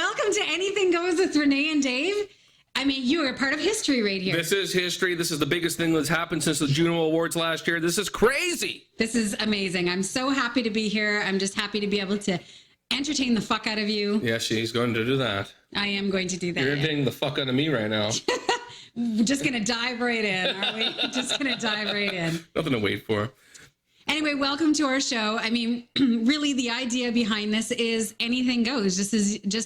Welcome to Anything Goes with Renee and Dave. I mean, you are part of history right here. This is history. This is the biggest thing that's happened since the Juno Awards last year. This is crazy. This is amazing. I'm so happy to be here. I'm just happy to be able to entertain the fuck out of you. Yeah, she's going to do that. I am going to do that. You're entertaining the fuck out of me right now. We're just going to dive right in, are we? Just going to dive right in. Nothing to wait for. Anyway, welcome to our show. I mean, really, the idea behind this is anything goes, just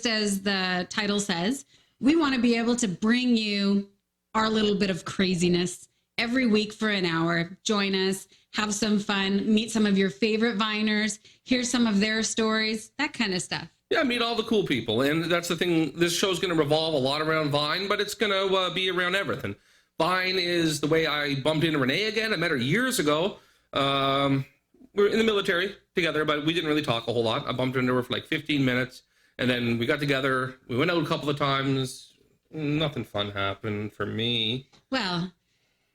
as the title says. We want to be able to bring you our little bit of craziness every week for an hour. Join us, have some fun, meet some of your favorite Viners, hear some of their stories, that kind of stuff. Yeah, meet all the cool people. And that's the thing. This show's going to revolve a lot around Vine, but it's going to be around everything. Vine is the way I bumped into Renee again. I met her years ago. We were in the military together, but we didn't really talk a whole lot. I bumped into her for like 15 minutes. And then we got together. We went out a couple of times. Nothing fun happened for me. Well,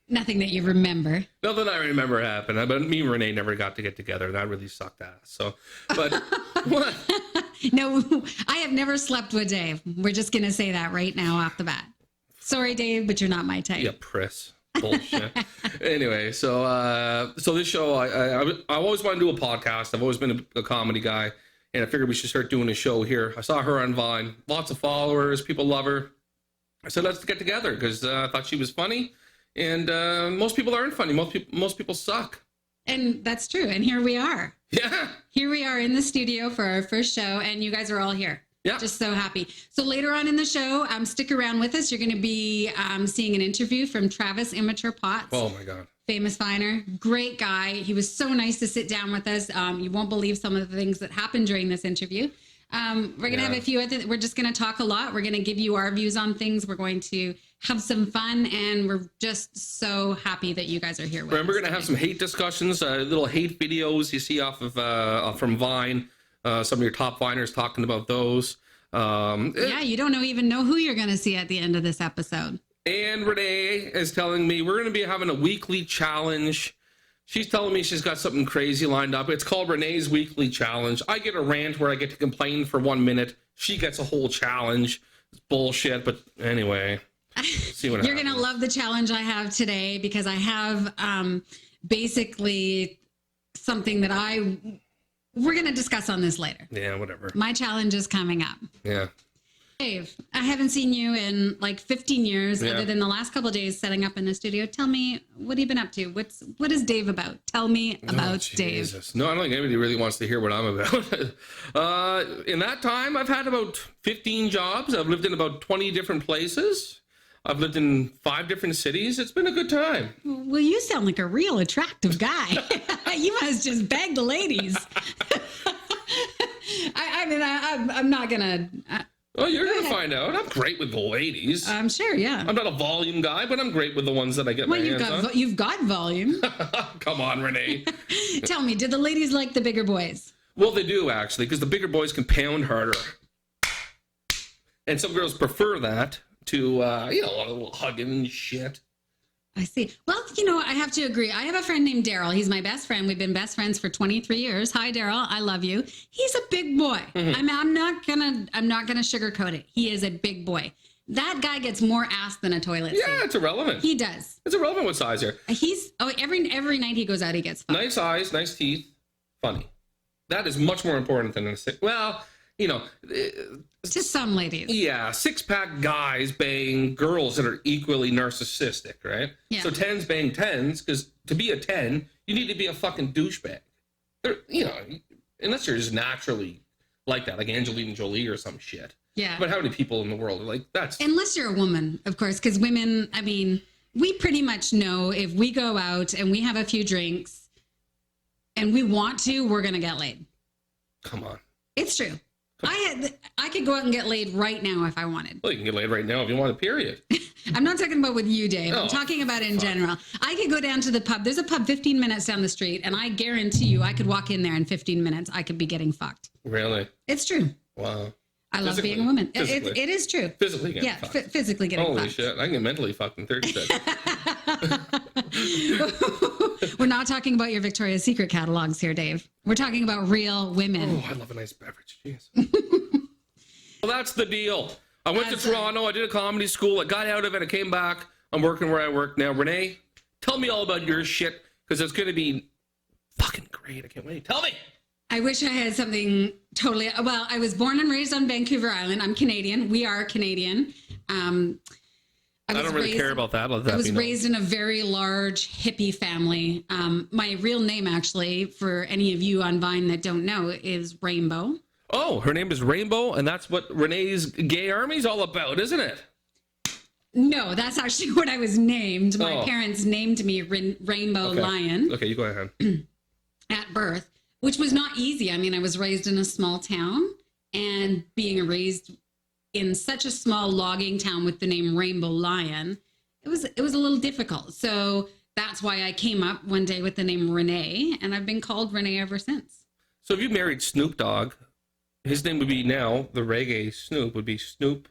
nothing that you remember. Nothing I remember happened. But me and Renee never got to get together. That really sucked ass. So, but what? No, I have never slept with Dave. We're just going to say that right now off the bat. Sorry, Dave, but you're not my type. Yeah, Priss. Bullshit. Anyway, so this show, I always wanted to do a podcast. I've always been a comedy guy. And I figured we should start doing a show here. I saw her on Vine. Lots of followers. People love her. I said, let's get together because I thought she was funny. And most people aren't funny. Most people suck. And that's true. And here we are. Yeah. Here we are in the studio for our first show. And you guys are all here. Yeah. Just so happy. So later on in the show, stick around with us. You're going to be seeing an interview from Travis Immature Potts. Oh, my God. Famous Viner, great guy. He was so nice to sit down with us. You won't believe some of the things that happened during this interview. We're going to have a few other, we're just going to talk a lot. We're going to give you our views on things. We're going to have some fun, and we're just so happy that you guys are here with us. We're going to have some hate discussions, little hate videos you see off of from Vine. Some of your top Viners talking about those. You don't even know who you're going to see at the end of this episode. And Renee is telling me we're going to be having a weekly challenge. She's telling me she's got something crazy lined up. It's called Renee's Weekly Challenge. I get a rant where I get to complain for 1 minute. She gets a whole challenge. It's bullshit, but anyway. See what You're going to love the challenge I have today because I have basically something that we're going to discuss on this later. Yeah, whatever. My challenge is coming up. Yeah. Dave, I haven't seen you in like 15 years, other than the last couple of days setting up in the studio. Tell me, what have you been up to? What is Dave about? Tell me about Dave. No, I don't think anybody really wants to hear what I'm about. In that time, I've had about 15 jobs. I've lived in about 20 different places. I've lived in 5 different cities. It's been a good time. Well, you sound like a real attractive guy. You must just beg the ladies. I'm not going to... Oh, you're going to find out. I'm great with the ladies. I'm sure, yeah. I'm not a volume guy, but I'm great with the ones that I get my hands on. You've got volume. Come on, Renee. Tell me, did the ladies like the bigger boys? Well, they do, actually, because the bigger boys can pound harder. And some girls prefer that to, a little hugging and shit. I see. Well, I have to agree. I have a friend named Daryl. He's my best friend. We've been best friends for 23 years. Hi, Daryl. I love you. He's a big boy. Mm-hmm. I'm not gonna sugarcoat it. He is a big boy. That guy gets more ass than a toilet seat. Yeah, it's irrelevant. He does. It's irrelevant what size here. Every night he goes out, he gets fucked. Nice eyes, nice teeth, funny. That is much more important than to some ladies. Yeah, 6-pack guys bang girls that are equally narcissistic, right? Yeah. So 10s bang 10s, because to be a 10, you need to be a fucking douchebag. Unless you're just naturally like that, like Angelina Jolie or some shit. Yeah. But how many people in the world are like, that's... Unless you're a woman, of course, because women, we pretty much know if we go out and we have a few drinks and we want to, we're going to get laid. Come on. It's true. I could go out and get laid right now if I wanted. Well, you can get laid right now if you want, period. I'm not talking about with you, Dave. I'm talking about in general. I could go down to the pub. There's a pub 15 minutes down the street, and I guarantee you I could walk in there in 15 minutes. I could be getting fucked. Really? It's true. Wow. I love being a woman. It is true. Physically getting fucked. Physically getting Holy fucked. shit. I can get mentally fucked in 30 seconds. We're not talking about your Victoria's Secret catalogs here, Dave. We're talking about real women. Oh, I love a nice beverage. Jeez. Well, that's the deal. I went to Toronto. I did a comedy school. I got out of it. I came back. I'm working where I work now. Renee, tell me all about your shit, because it's going to be fucking great. I can't wait. Tell me. I wish I had something totally. Well, I was born and raised on Vancouver Island. I'm Canadian. We are Canadian. I don't really care about that. I was raised in a very large hippie family. My real name, actually, for any of you on Vine that don't know, is Rainbow. Oh, her name is Rainbow, and that's what Renee's gay army's all about, isn't it? No, that's actually what I was named. My parents named me Rainbow Lion. Okay, you go ahead. At birth, which was not easy. I mean, I was raised in a small town, and being raised in such a small logging town with the name Rainbow Lion, it was a little difficult. So that's why I came up one day with the name Renee, and I've been called Renee ever since. So if you married Snoop Dogg, his name would be now, the reggae Snoop would be Snoop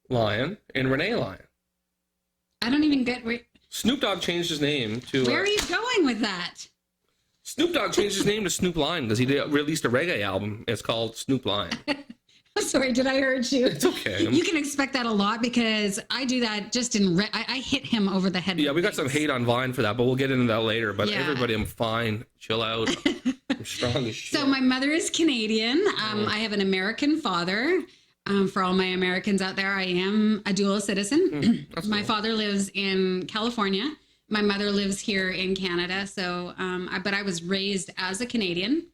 Lion and Renee Lion. I don't even get Snoop Dogg changed his name to... Where are you going with that? Snoop Dogg changed his name to Snoop Lion because he released a reggae album. It's called Snoop Lion. Sorry, did I hurt you? It's okay. You can expect that a lot because I do that just in... I hit him over the head. Yeah, we got some hate on Vine for that, but we'll get into that later. But everybody, I'm fine. Chill out. I'm strong as shit. So my mother is Canadian. I have an American father. For all my Americans out there, I am a dual citizen. My father lives in California. My mother lives here in Canada. So, but I was raised as a Canadian.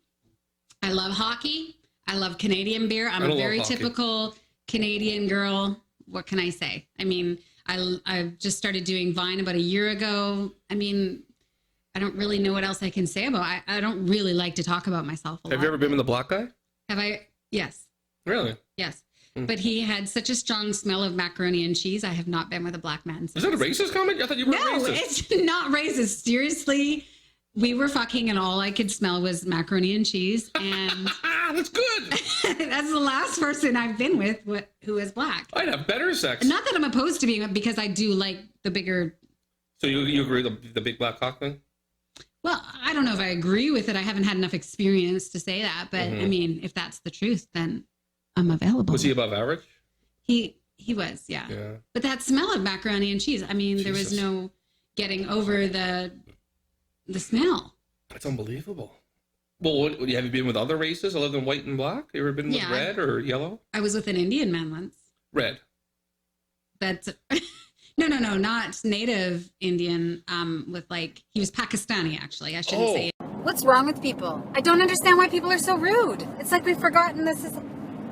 I love hockey. I love Canadian beer. I'm a very typical Canadian girl. What can I say? I mean, I just started doing Vine about a year ago. I mean, I don't really know what else I can say about it. I don't really like to talk about myself a lot. Have you ever been with the black guy? Have I? Yes. Really? Yes. But he had such a strong smell of macaroni and cheese. I have not been with a black man since. Is that a racist comment? I thought you were racist. No, it's not racist. Seriously, we were fucking and all I could smell was macaroni and cheese. And that's good. That's the last person I've been with who is black. I'd have better sex. Not that I'm opposed to being with, because I do like the bigger. So you agree with the big black cock thing? Well, I don't know if I agree with it. I haven't had enough experience to say that. But I mean, if that's the truth, then I'm available. Was he above average? He was, yeah. But that smell of macaroni and cheese, I mean, there was no getting over the smell. That's unbelievable. Well, have you been with other races other than white and black? You ever been with red or yellow? I was with an Indian man once. Red. That's no, not native Indian. With he was Pakistani, actually. I shouldn't say it. What's wrong with people? I don't understand why people are so rude. It's like we've forgotten this is...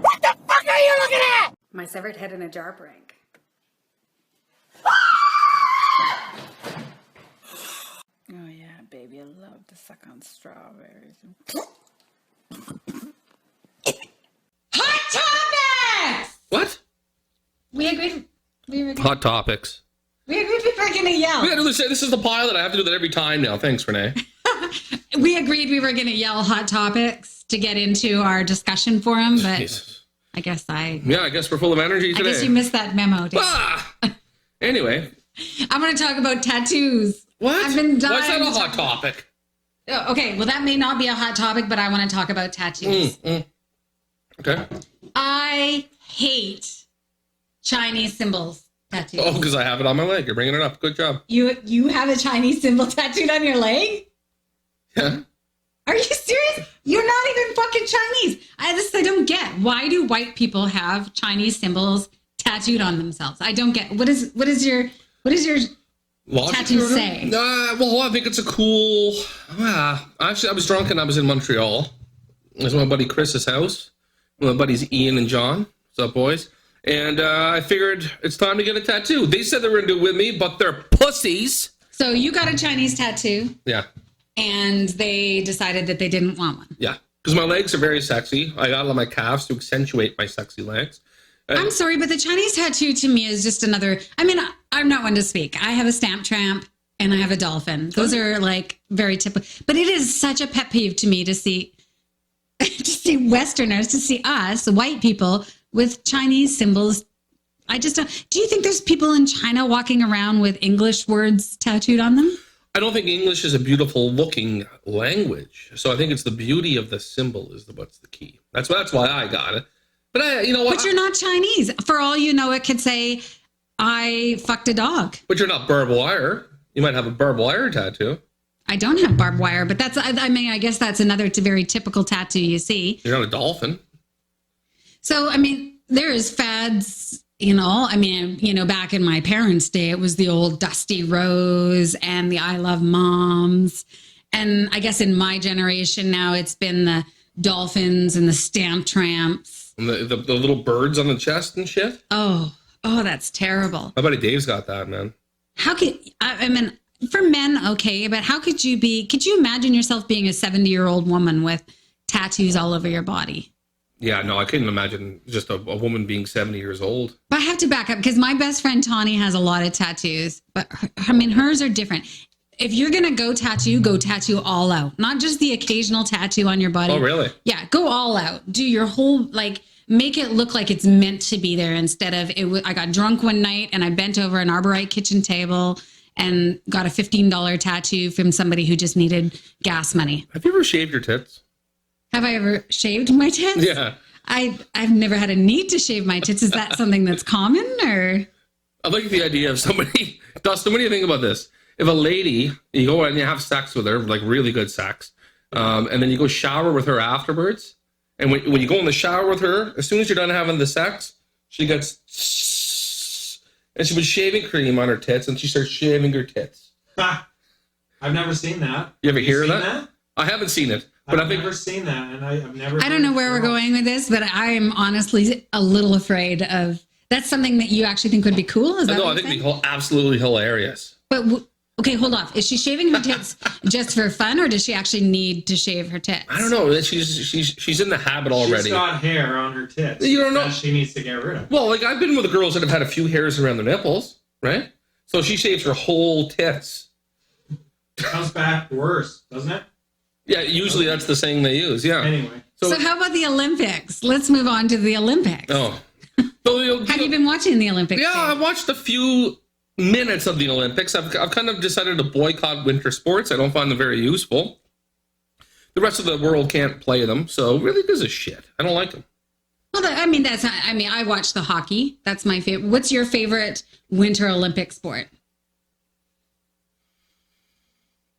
What the fuck are you looking at? My severed head in a jar prank. Oh yeah, baby, I love to suck on strawberries. Hot topics! What? We agreed. Hot topics. We agreed we were gonna yell. We gotta do this. This is the pilot. I have to do that every time now. Thanks, Renee. We agreed we were gonna yell hot topips to get into our discussion forum, but Jesus. I guess we're full of energy today. I guess you missed that memo. Anyway. I'm going to talk about tattoos. What? I've been dying. What's that a hot topic? Okay, well, that may not be a hot topic, but I want to talk about tattoos. Okay. I hate Chinese symbols tattoos. Oh, because I have it on my leg. You're bringing it up. Good job. You have a Chinese symbol tattooed on your leg? Yeah. Are you serious? You're not even fucking Chinese. I don't get. Why do white people have Chinese symbols tattooed on themselves? I don't get. What is your tattoo say? Well, I think it's a cool. Actually, I was drunk and I was in Montreal. I was at my buddy Chris's house. My buddies Ian and John. What's up, boys? And I figured it's time to get a tattoo. They said they were going to do it with me, but they're pussies. So you got a Chinese tattoo. Yeah. And they decided that they didn't want one. Yeah, because my legs are very sexy. I got it on my calves to accentuate my sexy legs. I'm sorry, but the Chinese tattoo to me is just another... I mean, I'm not one to speak. I have a stamp tramp and I have a dolphin. Those are very typical. But it is such a pet peeve to me to see Westerners, to see us, white people, with Chinese symbols. I just don't... Do you think there's people in China walking around with English words tattooed on them? I don't think English is a beautiful looking language. So I think it's the beauty of the symbol is what's the key. That's why I got it. But you know what? But you're not Chinese. For all you know, it could say, I fucked a dog. But you're not barbed wire. You might have a barbed wire tattoo. I don't have barbed wire, but I guess that's another very typical tattoo you see. You're not a dolphin. So, there is fads, back in my parents' day, it was the old Dusty Rose and the I Love Moms. And I guess in my generation now, it's been the dolphins and the stamp tramps. And the little birds on the chest and shit. Oh, that's terrible. My buddy Dave's got that, man. How could, for men, okay, but how could you imagine yourself being a 70-year-old woman with tattoos all over your body? Yeah, no, I couldn't imagine just a woman being 70 years old. But I have to back up because my best friend Tawny has a lot of tattoos, but hers are different. If you're going to go tattoo all out, not just the occasional tattoo on your body. Oh, really? Yeah, go all out. Do your whole, make it look like it's meant to be there instead of I got drunk one night and I bent over an Arborite kitchen table and got a $15 tattoo from somebody who just needed gas money. Have you ever shaved your tits? Have I ever shaved my tits? Yeah. I've never had a need to shave my tits. Is that something that's common or? I like the idea of somebody, Dustin, what do you think about this? If a lady, you go and you have sex with her, like really good sex, and then you go shower with her afterwards, and when you go in the shower with her, as soon as you're done having the sex, she gets, and she puts shaving cream on her tits, and she starts shaving her tits. I've never seen that. You ever hear seen that? I haven't seen it. But I've never seen that, and I've never. I don't know where we're going with this, but I am honestly a little afraid of. That's something that you actually think would be cool? Is that No, I think it'd be absolutely hilarious. But okay, hold off. Is she shaving her tits just for fun, or does she actually need to shave her tits? I don't know. She's in the habit already. She's got hair on her tits. You don't know. That she needs to get rid of. Well, I've been with girls that have had a few hairs around their nipples, right? So she shaves her whole tits. Comes back worse, doesn't it? Yeah, usually that's the saying they use. Yeah. Anyway. So how about the Olympics? Let's move on to the Olympics. Oh. So, have you been watching the Olympics? Yeah, I watched a few minutes of the Olympics. I've kind of decided to boycott winter sports. I don't find them very useful. The rest of the world can't play them, so really gives a shit. I don't like them. Well, I watch the hockey. That's my favorite. What's your favorite winter Olympic sport?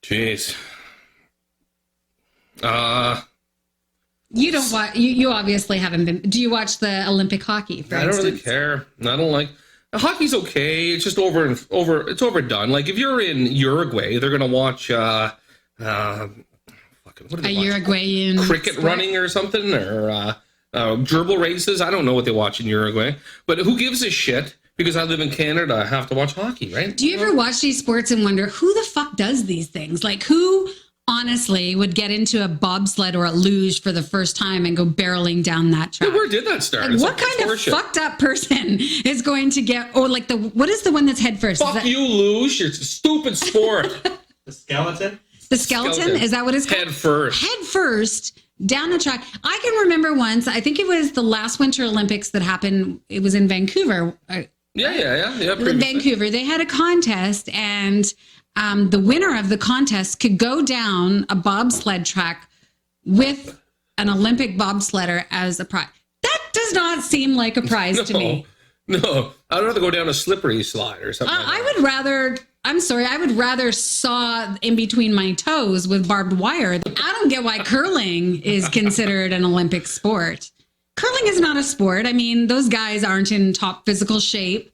Jeez. You don't watch. You obviously haven't been. Do you watch the Olympic hockey? I don't really care. I don't like. Hockey's okay. It's just It's overdone. Like if you're in Uruguay, they're gonna watch. What a Uruguayan cricket sport? Running or something, or gerbil races. I don't know what they watch in Uruguay, but who gives a shit? Because I live in Canada, I have to watch hockey, right? Do you ever watch these sports and wonder who the fuck does these things? Like who honestly would get into a bobsled or a luge for the first time and go barreling down that track? Yeah, where did that start? Like, what kind of fucked up person is going to get, or like what is the one that's head first? Fuck you, luge. It's a stupid sport. The skeleton? The skeleton? Is that what it's called? Head first. Head first down the track. I can remember once, I think it was the last Winter Olympics that happened. It was in Vancouver. Yeah. In Vancouver, they had a contest, and the winner of the contest could go down a bobsled track with an Olympic bobsledder as a prize. That does not seem like a prize to me. No, I'd rather go down a slippery slide or something. I would rather saw in between my toes with barbed wire. I don't get why curling is considered an Olympic sport. Curling is not a sport. I mean, those guys aren't in top physical shape.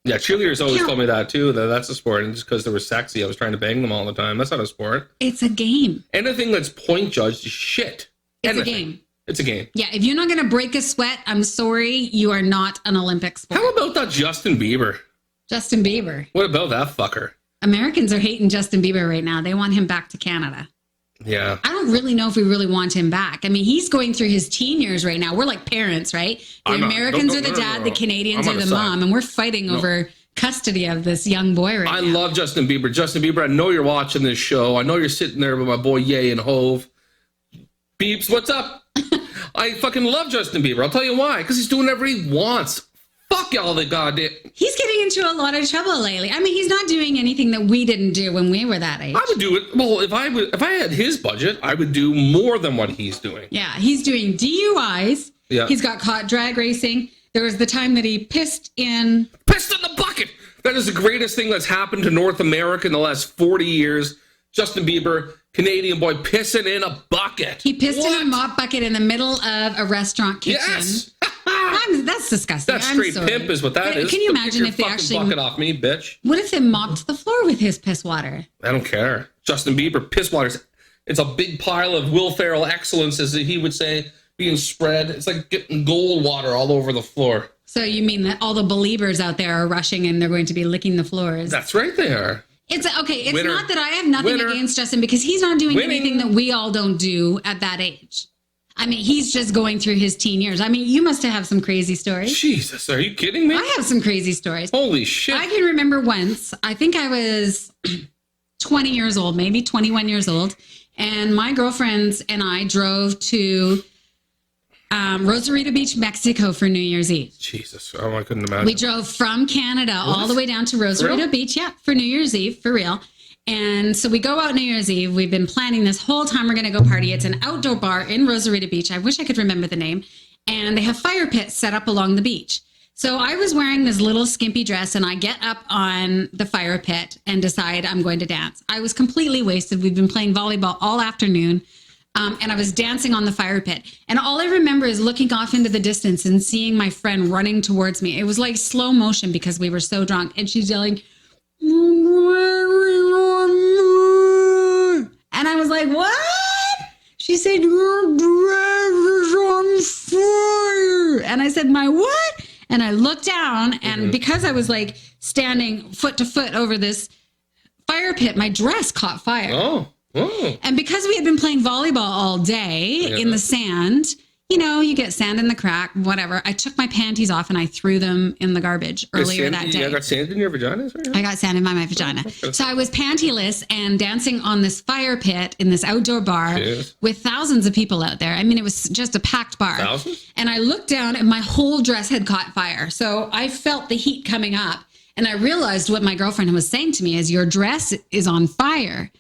Yeah, cheerleaders always told me that too. That's a sport, and just because they were sexy, I was trying to bang them all the time. That's not a sport. It's a game. Anything that's point judged is shit. It's a game. It's a game. Yeah, if you're not going to break a sweat, I'm sorry, you are not an Olympic sport. How about that Justin Bieber? Justin Bieber. What about that fucker? Americans are hating Justin Bieber right now. They want him back to Canada. Yeah. I don't really know if we really want him back. I mean, he's going through his teen years right now. We're like parents, right? The Americans are the dad, the Canadians are the mom, and we're fighting over custody of this young boy right now. I love Justin Bieber. Justin Bieber, I know you're watching this show. I know you're sitting there with my boy Ye and Hove. Beeps, what's up? I fucking love Justin Bieber. I'll tell you why. Because he's doing whatever he wants. Fuck y'all the goddamn. He's getting into a lot of trouble lately. I mean, he's not doing anything that we didn't do when we were that age. I would do it. Well, if I had his budget, I would do more than what he's doing. Yeah, he's doing DUIs. Yeah. He's got caught drag racing. There was the time that he pissed in the bucket. That is the greatest thing that's happened to North America in the last 40 years. Justin Bieber, Canadian boy, pissing in a bucket. He pissed in a mop bucket in the middle of a restaurant kitchen. Yes. That's disgusting. That's straight pimp is what that is. Can you imagine Get if they your actually... fucking bucket off me, bitch. What if they mopped the floor with his piss water? I don't care. Justin Bieber, piss waters. It's a big pile of Will Ferrell excellence, as he would say, being spread. It's like getting gold water all over the floor. So you mean that all the believers out there are rushing and they're going to be licking the floors? That's right, they are. It's okay. It's Winner. not that I have nothing Winner. against Justin because he's not doing Winning. anything that we all don't do at that age. I mean, he's just going through his teen years. I mean, you must have some crazy stories. Jesus, are you kidding me? I have some crazy stories. Holy shit. I can remember once, I think I was 20 years old, maybe 21 years old. And my girlfriends and I drove to Rosarito Beach, Mexico for New Year's Eve. Jesus, oh, I couldn't imagine. We drove from Canada all the way down to Rosarito Beach, for New Year's Eve, for real. And so we go out New Year's Eve. We've been planning this whole time we're going to go party. It's an outdoor bar in Rosarito Beach. I wish I could remember the name. And they have fire pits set up along the beach. So I was wearing this little skimpy dress and I get up on the fire pit and decide I'm going to dance. I was completely wasted. We've been playing volleyball all afternoon. And I was dancing on the fire pit. And all I remember is looking off into the distance and seeing my friend running towards me. It was like slow motion because we were so drunk. And she's yelling, and I was like, what? She said, your dress is on fire. And I said, my what? And I looked down, and because I was like standing foot to foot over this fire pit, my dress caught fire. Oh. And because we had been playing volleyball all day in the sand, you know, you get sand in the crack, whatever. I took my panties off and I threw them in the garbage earlier that day. You got sand in your vagina? I got sand in my vagina. So I was pantyless and dancing on this fire pit in this outdoor bar with thousands of people out there. I mean, it was just a packed bar. Thousands? And I looked down and my whole dress had caught fire. So I felt the heat coming up and I realized what my girlfriend was saying to me is your dress is on fire.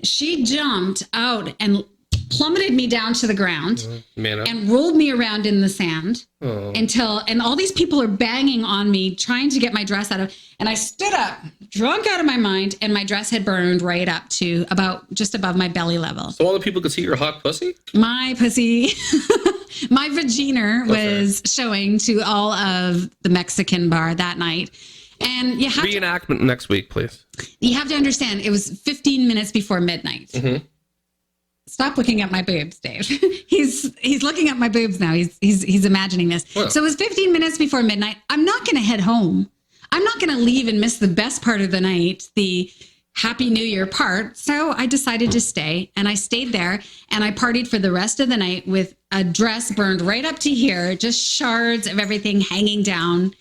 She jumped out and plummeted me down to the ground and rolled me around in the sand and all these people are banging on me, trying to get my dress out of, and I stood up, drunk out of my mind, and my dress had burned right up to about just above my belly level. So all the people could see your hot pussy? My pussy, my vagina was showing to all of the Mexican bar that night. And you have reenactment next week, please. You have to understand, it was 15 minutes before midnight. Stop looking at my boobs, Dave. He's looking at my boobs now. He's imagining this. Well. So it was 15 minutes before midnight. I'm not going to head home. I'm not going to leave and miss the best part of the night, the Happy New Year part. So I decided to stay, and I stayed there, and I partied for the rest of the night with a dress burned right up to here, just shards of everything hanging down.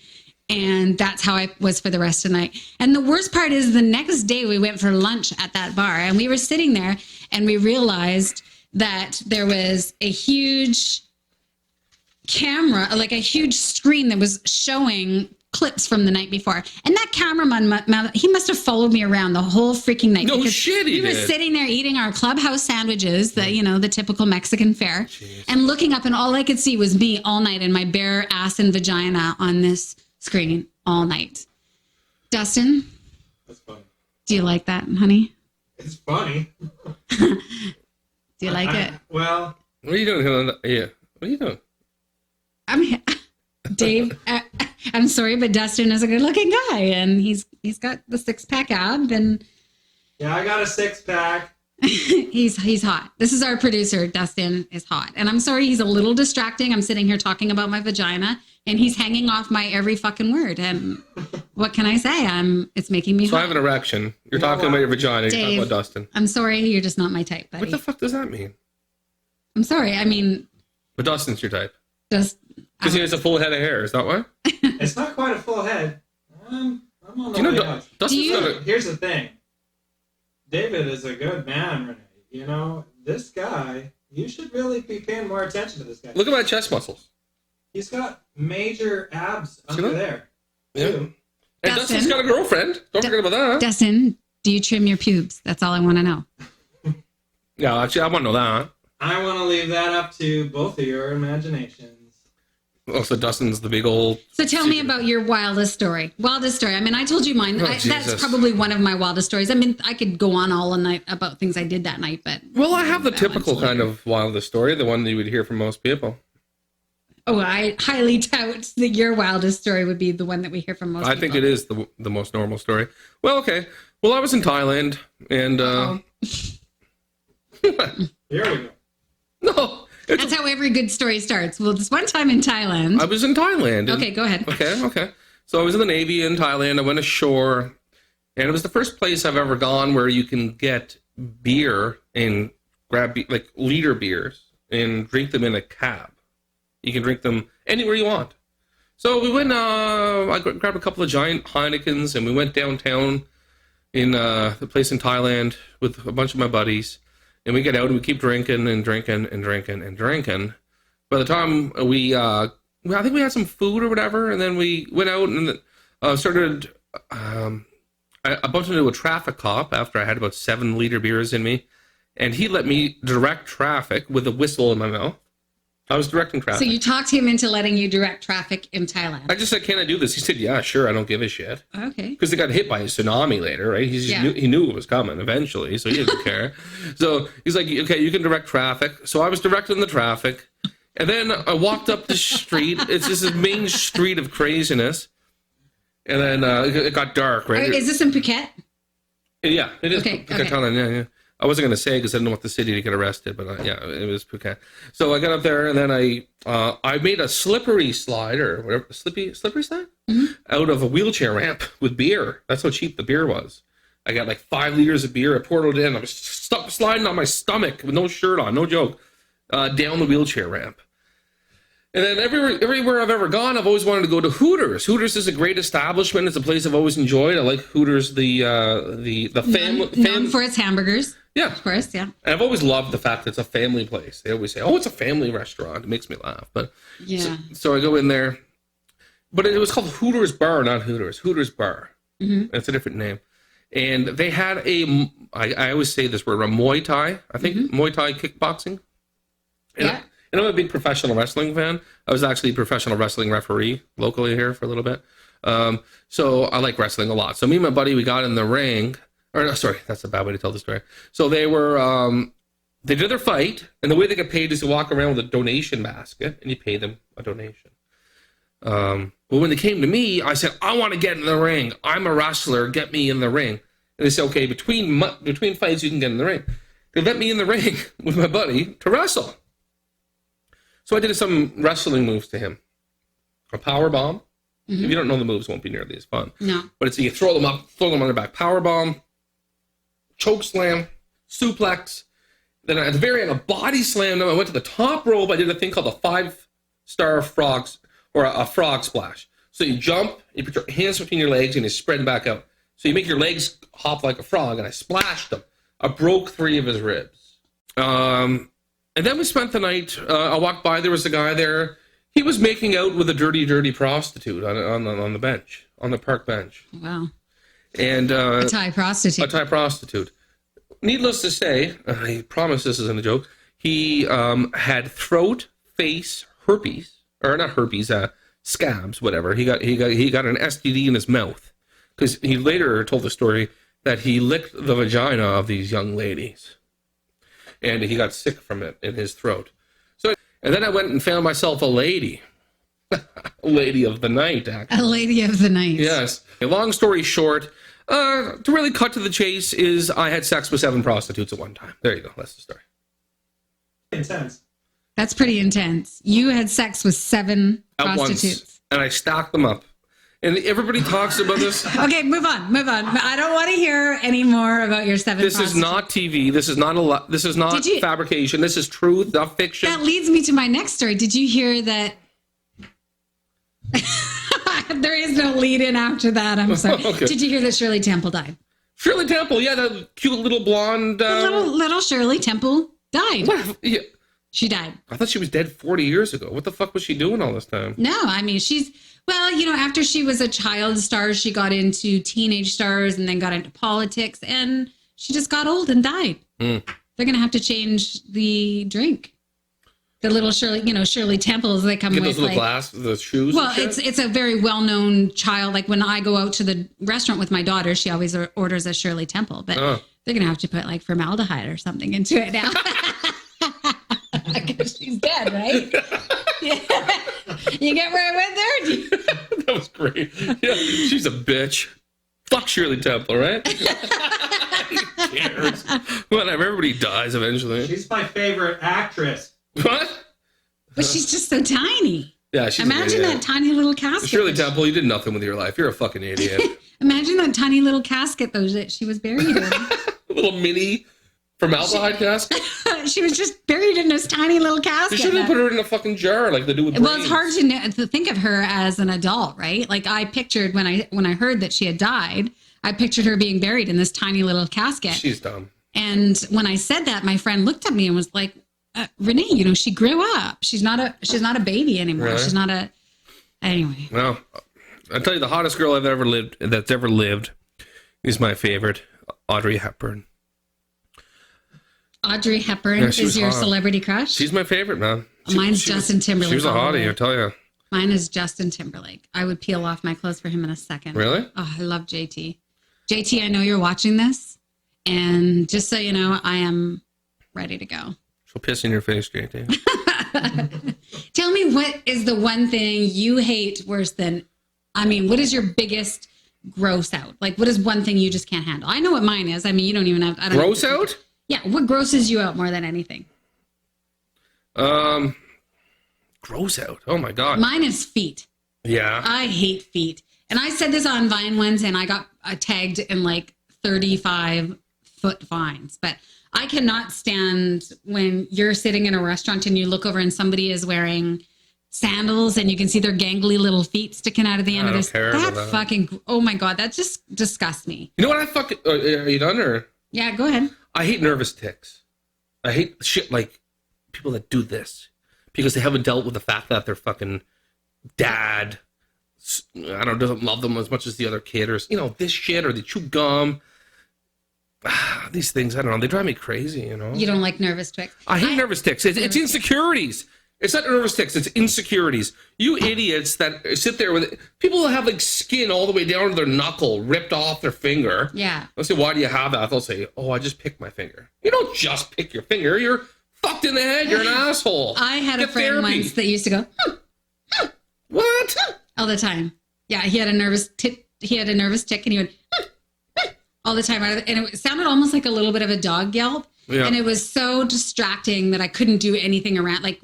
And that's how I was for the rest of the night. And the worst part is the next day we went for lunch at that bar and we were sitting there and we realized that there was a huge camera, like a huge screen that was showing clips from the night before. And that cameraman, he must have followed me around the whole freaking night. No shit, he was did. sitting there eating our clubhouse sandwiches, the typical Mexican fare, and looking up, and all I could see was me all night and my bare ass and vagina on this screen all night. Dustin, That's funny. do you like that, honey? It's funny. Do you like it? Well, What are you doing? Yeah. What are you doing? I'm Dave. I'm sorry, but Dustin is a good-looking guy, and he's got the six-pack ab, and yeah, I got a 6-pack. he's hot. This is our producer. Dustin is hot, and I'm sorry he's a little distracting. I'm sitting here talking about my vagina, and he's hanging off my every fucking word. And what can I say? It's making me. So hot. I have an erection. You're talking about your vagina. You're talking about Dustin. I'm sorry, you're just not my type, buddy. What the fuck does that mean? I'm sorry. I mean, But Dustin's your type. just Because he has a full head of hair. Is that why? It's not quite a full head. I'm on the way up. Dustin's got a... Here's the thing. David is a good man, Renee. You know, this guy, you should really be paying more attention to this guy. Look at my chest muscles. He's got major abs under there. Yeah. Too. And Dustin's got a girlfriend. Don't forget about that. Dustin, do you trim your pubes? That's all I want to know. Yeah, actually, I want to know that. I want to leave that up to both of your imaginations. Also, Dustin's the big old. So tell me about your wildest story. Wildest story. I mean, I told you mine. That's Jesus. probably one of my wildest stories. I mean, I could go on all night about things I did that night, but. Well, I have the that typical one's kind later. of wildest story, the one that you would hear from most people. Oh, I highly doubt that your wildest story would be the one that we hear from most people. I think it is the most normal story. Well, okay. Well, I was in Thailand, and Here we go. no, That's how every good story starts. Well, this one time in Thailand. I was in Thailand. And, Okay, go ahead. Okay. So I was in the Navy in Thailand. I went ashore, and it was the first place I've ever gone where you can get beer and grab like liter beers and drink them in a cab. You can drink them anywhere you want. So we went. I grabbed a couple of giant Heinekens, and we went downtown in the place in Thailand with a bunch of my buddies. And we get out and we keep drinking and drinking and drinking and drinking. By the time we, I think we had some food or whatever, and then we went out and started. I bumped into a traffic cop after I had about 7 liter beers in me, and he let me direct traffic with a whistle in my mouth. I was directing traffic. So you talked him into letting you direct traffic in Thailand. I just said, "Can I do this?" He said, "Yeah, sure. I don't give a shit." Okay. Because they got hit by a tsunami later, right? He knew it was coming eventually, so he didn't care. So he's like, "Okay, you can direct traffic." So I was directing the traffic, and then I walked up the street. It's just this main street of craziness, and then it got dark, right? Is this in Phuket? Yeah, it is. Okay, Phuket, okay. Thailand, yeah. I wasn't going to say because I didn't want the city to get arrested, but yeah, it was Phuket. So I got up there, and then I made a slippery slide or whatever, slippery slide out of a wheelchair ramp with beer. That's how cheap the beer was. I got like 5 liters of beer. I poured it in. I was sliding on my stomach with no shirt on, no joke, down the wheelchair ramp. And then everywhere I've ever gone, I've always wanted to go to Hooters. Hooters is a great establishment. It's a place I've always enjoyed. I like Hooters, the family. Known for its hamburgers. Yeah. Of course, yeah. And I've always loved the fact that it's a family place. They always say, "Oh, it's a family restaurant." It makes me laugh. But Yeah. so I go in there, but it was called Hooters Bar, not Hooters. Hooters Bar. Mm-hmm. It's a different name. And they had I always say this word, a Muay Thai. I think Muay Thai kickboxing. And Yeah. And I'm a big professional wrestling fan. I was actually a professional wrestling referee locally here for a little bit. So I like wrestling a lot. So me and my buddy, we got in the ring. Or no, sorry, that's a bad way to tell the story. So they did their fight, and the way they get paid is to walk around with a donation basket, and you pay them a donation. But when they came to me, I said, "I want to get in the ring. I'm a wrestler. Get me in the ring." And they said, "Okay, between fights, you can get in the ring." They let me in the ring with my buddy to wrestle. So I did some wrestling moves to him. A power bomb. If you don't know the moves, it won't be nearly as fun. No. But it's you throw them up, throw them on their back. Power bomb, choke slam, suplex. Then at the very end, a body slam. Then I went to the top rope. I did a thing called a 5-star frogs or a frog splash. So you jump, you put your hands between your legs, and you spread back out. So you make your legs hop like a frog, and I splashed him. I broke 3 of his ribs. And then we spent the night. I walked by. There was a guy there. He was making out with a dirty, dirty prostitute on the bench, on the park bench. Wow. And A Thai prostitute. a Thai prostitute. Needless to say, I promise this isn't a joke. He had throat, face herpes, or not herpes, scabs, whatever. He got an STD in his mouth because he later told the story that he licked the vagina of these young ladies, and he got sick from it in his throat. So, and then I went and found myself a lady, a lady of the night, actually. A lady of the night. Yes. Long story short, to really cut to the chase, is I had sex with 7 prostitutes at one time. There you go. That's the story. Intense. That's pretty intense. You had sex with 7 At prostitutes. once. And I stacked them up. And everybody talks about this. Okay, move on. I don't want to hear any more about your 7 This prostitutes. is not TV. This is not this is not Did you- fabrication. This is truth, not fiction. That leads me to my next story. Did you hear that? There is no lead in after that. I'm sorry. Okay. Did you hear that Shirley Temple died? Shirley Temple, yeah, that cute little blonde. Little Shirley Temple died. Yeah, She died. I thought she was dead 40 years ago. What the fuck was she doing all this time? No, I mean, after she was a child star, she got into teenage stars and then got into politics, and she just got old and died. They're going to have to change the drink. the little Shirley Temples they come Get with. those little glass, the shoes. Well, it's a very well-known child. Like when I go out to the restaurant with my daughter, she always orders a Shirley Temple, but they're gonna have to put like formaldehyde or something into it now. Because she's dead, right? Yeah. You get where I went there? That was great. Yeah, she's a bitch. Fuck Shirley Temple, right? Who cares? Whatever. Everybody dies eventually. She's my favorite actress. What? But she's just so tiny. Yeah, she's Imagine that tiny little casket. Shirley Temple, you did nothing with your life. You're a fucking idiot. Imagine that tiny little casket though that she was buried in. A little mini formaldehyde casket. She was just buried in this tiny little casket. They should have put her in a fucking jar like they do with brains. Well, it's hard to think of her as an adult, right? Like I pictured when I heard that she had died, I pictured her being buried in this tiny little casket. She's dumb. And when I said that, my friend looked at me and was like, Renee, she grew up. She's not a baby anymore. Really? She's not a. Anyway. Well, I'll tell you, the hottest girl that's ever lived is my favorite, Audrey Hepburn. Audrey Hepburn is your celebrity crush? She's my favorite, man. Mine's Justin Timberlake. She was a hottie, I tell you. Mine is Justin Timberlake. I would peel off my clothes for him in a second. Really? Oh, I love JT. JT, I know you're watching this. And just so you know, I am ready to go. She'll piss in your face, JT. Tell me, what is the one thing you hate worse than, what is your biggest gross out? Like, what is one thing you just can't handle? I know what mine is. You don't even have. Gross out? Yeah. What grosses you out more than anything? Gross out. Oh my God. Mine is feet. Yeah. I hate feet. And I said this on Vine once and I got tagged in like 35-foot vines. But I cannot stand when you're sitting in a restaurant and you look over and somebody is wearing sandals and you can see their gangly little feet sticking out of the end of this. That fucking, oh my God, that just disgusts me. You know what I fucking, are you done or? Yeah, go ahead. I hate nervous tics. I hate shit like people that do this because they haven't dealt with the fact that their fucking dad, doesn't love them as much as the other kid, or this shit, or they chew gum. These things, I don't know, they drive me crazy. You don't like nervous tics? I hate nervous tics. It's insecurities. It's not nervous tics. It's insecurities. You idiots that sit there with it. People that have like skin all the way down to their knuckle ripped off their finger. Yeah. I'll say, why do you have that? They'll say, oh, I just picked my finger. You don't just pick your finger. You're fucked in the head. You're an asshole. I had a friend once that used to go, what? All the time. Yeah, he had a nervous tick. And he would all the time. And it sounded almost like a little bit of a dog yelp. Yeah. And it was so distracting that I couldn't do anything around. Like,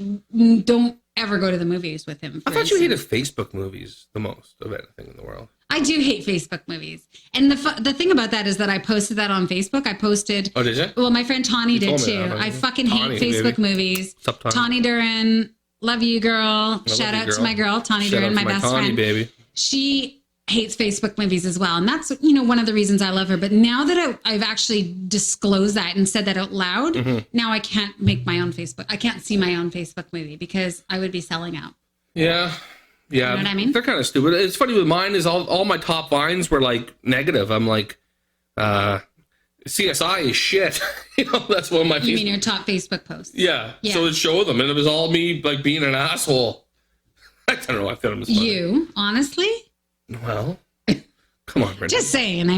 don't ever go to the movies with him. I thought you hated Facebook movies the most of anything in the world. I do hate Facebook movies. And the thing about that is that I posted that on Facebook. I posted. Oh, did you? Well, my friend Tawny did too. I fucking hate Facebook movies. What's up, Tawny Duran? Love you, girl. Shout out to my girl, Tawny Duran, my best friend. Baby. She hates Facebook movies as well. And that's, one of the reasons I love her. But now that I've actually disclosed that and said that out loud, now I can't make my own Facebook. I can't see my own Facebook movie because I would be selling out. Yeah. Yeah. You know what I mean? They're kind of stupid. It's funny with mine is all my top vines were like negative. I'm like, CSI is shit. That's one of my. You mean your top Facebook posts? Yeah. So it showed them, and it was all me like being an asshole. I don't know. I thought it was funny. You honestly? Well, come on, Renee. Just saying.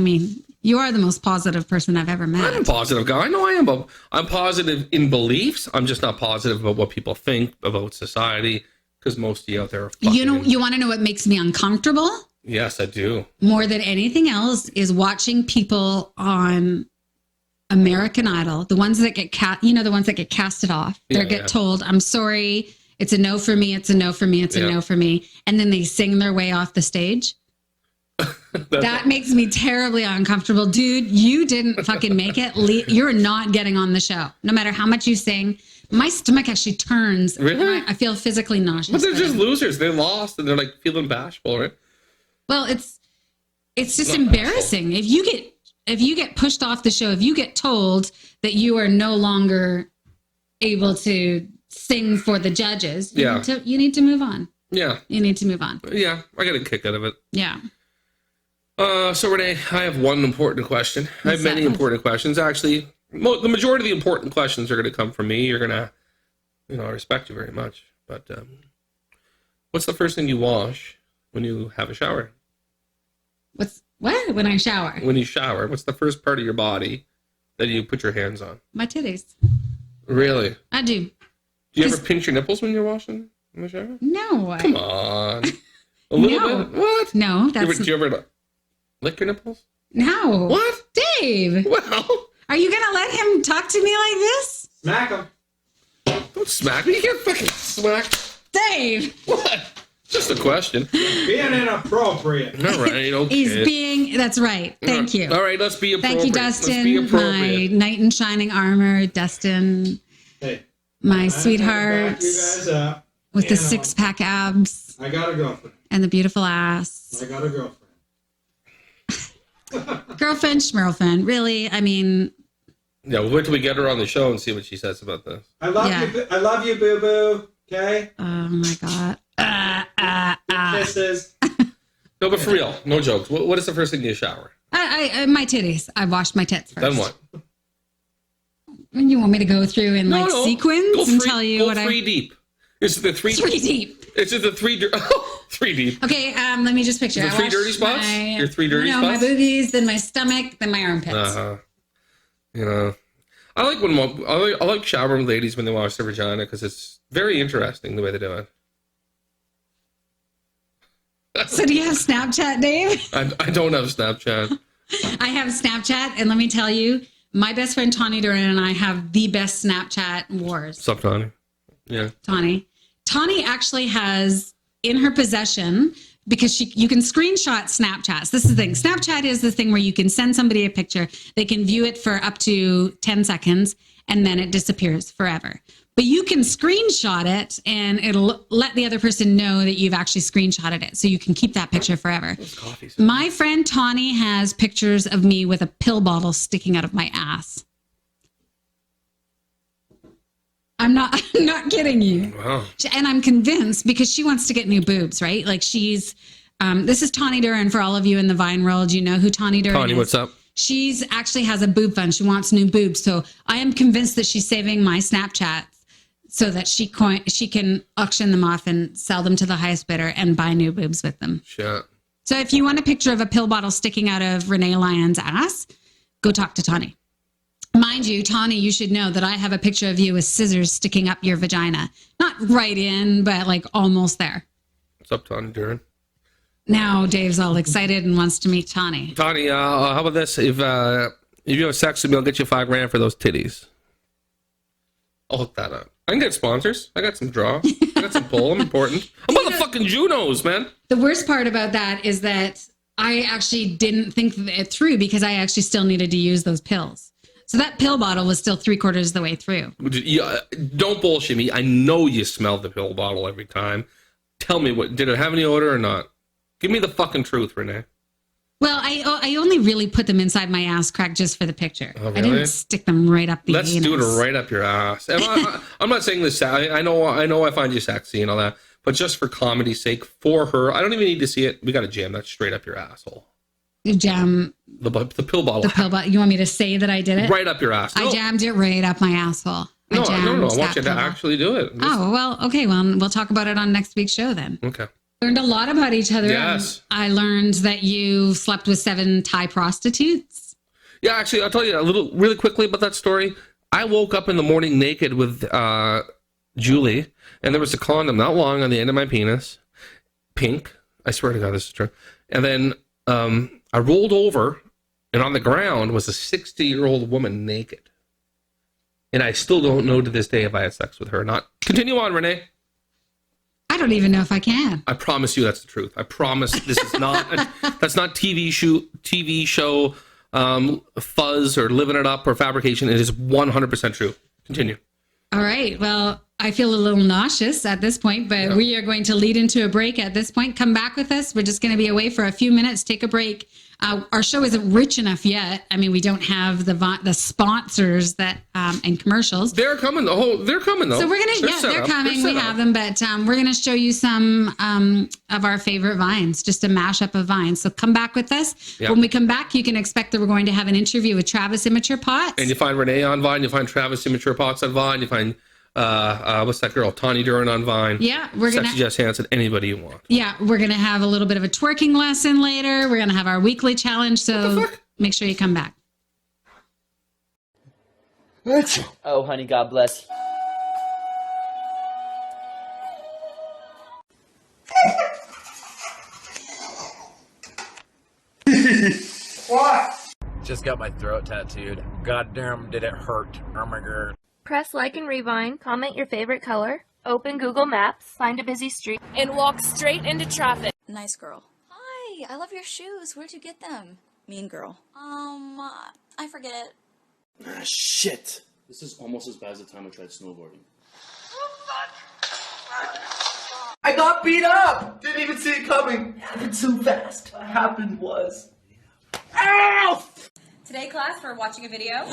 You are the most positive person I've ever met. I'm a positive guy. I know I am. But I'm positive in beliefs. I'm just not positive about what people think about society. Because most of you out there are fucking. You want to know what makes me uncomfortable? Yes, I do. More than anything else is watching people on American Idol, the ones that get the ones that get casted off. They get told, "I'm sorry, it's a no for me. It's a no for me. It's a no for me," and then they sing their way off the stage. That makes me terribly uncomfortable, dude. You didn't fucking make it. You're not getting on the show, no matter how much you sing. My stomach actually turns. Really? I feel physically nauseous. But they're just losers. They lost, and they're like feeling bashful, right? Well, it's just embarrassing. Bashful. If you get pushed off the show, if you get told that you are no longer able to sing for the judges, you need to move on. Yeah. You need to move on. Yeah, I got a kick out of it. Yeah. So Renee, I have one important question. I have many important questions. Actually, the majority of the important questions are going to come from me. You're going to You know, I respect you very much. But what's the first thing you wash when you have a shower? What? When I shower? When you shower, what's the first part of your body that you put your hands on? My titties. Really? I do. Do you ever pinch your nipples when you're washing in the shower? No. Come on. A little bit? What? No, Do you ever lick your nipples? No. What? Dave. Well. Are you going to let him talk to me like this? Smack him. Don't smack me. You can't fucking smack. Dave. What? Just a question. Being inappropriate. All right, okay. He's being, that's right. Thank you. All right, let's be appropriate. Thank you, Dustin. My knight in shining armor, Dustin. Hey. My sweetheart. Back you guys up. With the six-pack abs. I got a girlfriend. And the beautiful ass. I got a girlfriend. Girlfriend, schmirlfriend. Really, I mean. Yeah, we'll wait till we get her on the show and see what she says about this. I love you, boo-boo. Okay? Oh, my God. Kisses. No, but for real, no jokes. What is the first thing you shower? My titties. I washed my tits first. Then what? You want me to go through in sequence and tell you what I... Go 3 deep. Is it the 3 deep? Is it the 3 3 deep? Okay, let me just picture. The 3 dirty spots? Your 3 dirty spots? My boobies, then my stomach, then my armpits. You know, I like showering ladies when they wash their vagina because it's very interesting the way they do it. So do you have Snapchat, Dave? I don't have Snapchat. I have Snapchat, and let me tell you, my best friend Tawny Duran and I have the best Snapchat wars. What's up, Tawny? Yeah. Tawny actually has in her possession, because you can screenshot Snapchats. This is the thing. Snapchat is the thing where you can send somebody a picture. They can view it for up to 10 seconds, and then it disappears forever. But you can screenshot it, and it'll let the other person know that you've actually screenshotted it. So you can keep that picture forever. My friend Tawny has pictures of me with a pill bottle sticking out of my ass. I'm not kidding you. Wow. And I'm convinced because she wants to get new boobs, right? Like she's, this is Tawny Duran for all of you in the Vine world. You know who Tawny Duran is? Tawny, what's up? She's actually has a boob fund. She wants new boobs. So I am convinced that she's saving my Snapchats so that she can auction them off and sell them to the highest bidder and buy new boobs with them. Shit. So if you want a picture of a pill bottle sticking out of Renee Lyon's ass, go talk to Tawny. Mind you, Tawny, you should know that I have a picture of you with scissors sticking up your vagina. Not right in, but like almost there. What's up, Tawny Duran? Now Dave's all excited and wants to meet Tawny. Tawny, how about this? If you have sex with me, I'll get you $5,000 for those titties. I'll hook that up. I can get sponsors. I got some draw. I got some pull. I'm important. I'm on the fucking Junos, man. The worst part about that is that I actually didn't think it through because I actually still needed to use those pills. So that pill bottle was still 3/4 of the way through. Don't bullshit me. I know you smell the pill bottle every time. Tell me, did it have any odor or not? Give me the fucking truth, Renee. Well, I only really put them inside my ass crack just for the picture. Oh, really? I didn't stick them right up the Let's anus. do it right up your ass. I'm not saying this. I know I find you sexy and all that, but just for comedy's sake, for her, I don't even need to see it. We got to jam that straight up your asshole. Jam the pill bottle. The pill bottle. You want me to say that I did it? Right up your ass. No. I jammed it right up my asshole. No. I want you to actually do it. Oh, well, okay. Well, we'll talk about it on next week's show then. Okay. Learned a lot about each other. Yes. I learned that you slept with 7 Thai prostitutes. Yeah, actually, I'll tell you really quickly about that story. I woke up in the morning naked with Julie, and there was a condom not long on the end of my penis. Pink. I swear to God, this is true. And then I rolled over, and on the ground was a 60-year-old woman naked. And I still don't know to this day if I had sex with her or not. Continue on, Renee. I don't even know if I can. I promise you that's the truth. I promise this is not that's not TV show fuzz or living it up or fabrication. It is 100% true. Continue. All right. Well, I feel a little nauseous at this point, but we are going to lead into a break at this point. Come back with us. We're just going to be away for a few minutes, take a break. Our show isn't rich enough yet. I mean, we don't have the sponsors that and commercials. They're coming. They're coming though. So we're gonna they're coming. We have them, but we're gonna show you some of our favorite vines, just a mashup of vines. So come back with us. Yep. When we come back, you can expect that we're going to have an interview with Travis Immature Potts. And you find Renee on Vine. You find Travis Immature Potts on Vine. You find What's that girl? Tawny Duran on Vine. Yeah, we're gonna. Sexy Jess Hansen. Anybody you want. Yeah, we're gonna have a little bit of a twerking lesson later. We're gonna have our weekly challenge. So make sure you come back. Oh, honey, God bless. What? Just got my throat tattooed. Goddamn, did it hurt. Oh my god. Press like and rewind, comment your favorite color, open Google Maps, find a busy street, and walk straight into traffic. Nice girl. Hi, I love your shoes. Where'd you get them? Mean girl. I forget. Ah, shit. This is almost as bad as the time I tried snowboarding. I got beat up! Didn't even see it coming. It happened so fast. What happened was... Ow! Today, class, we're watching a video. And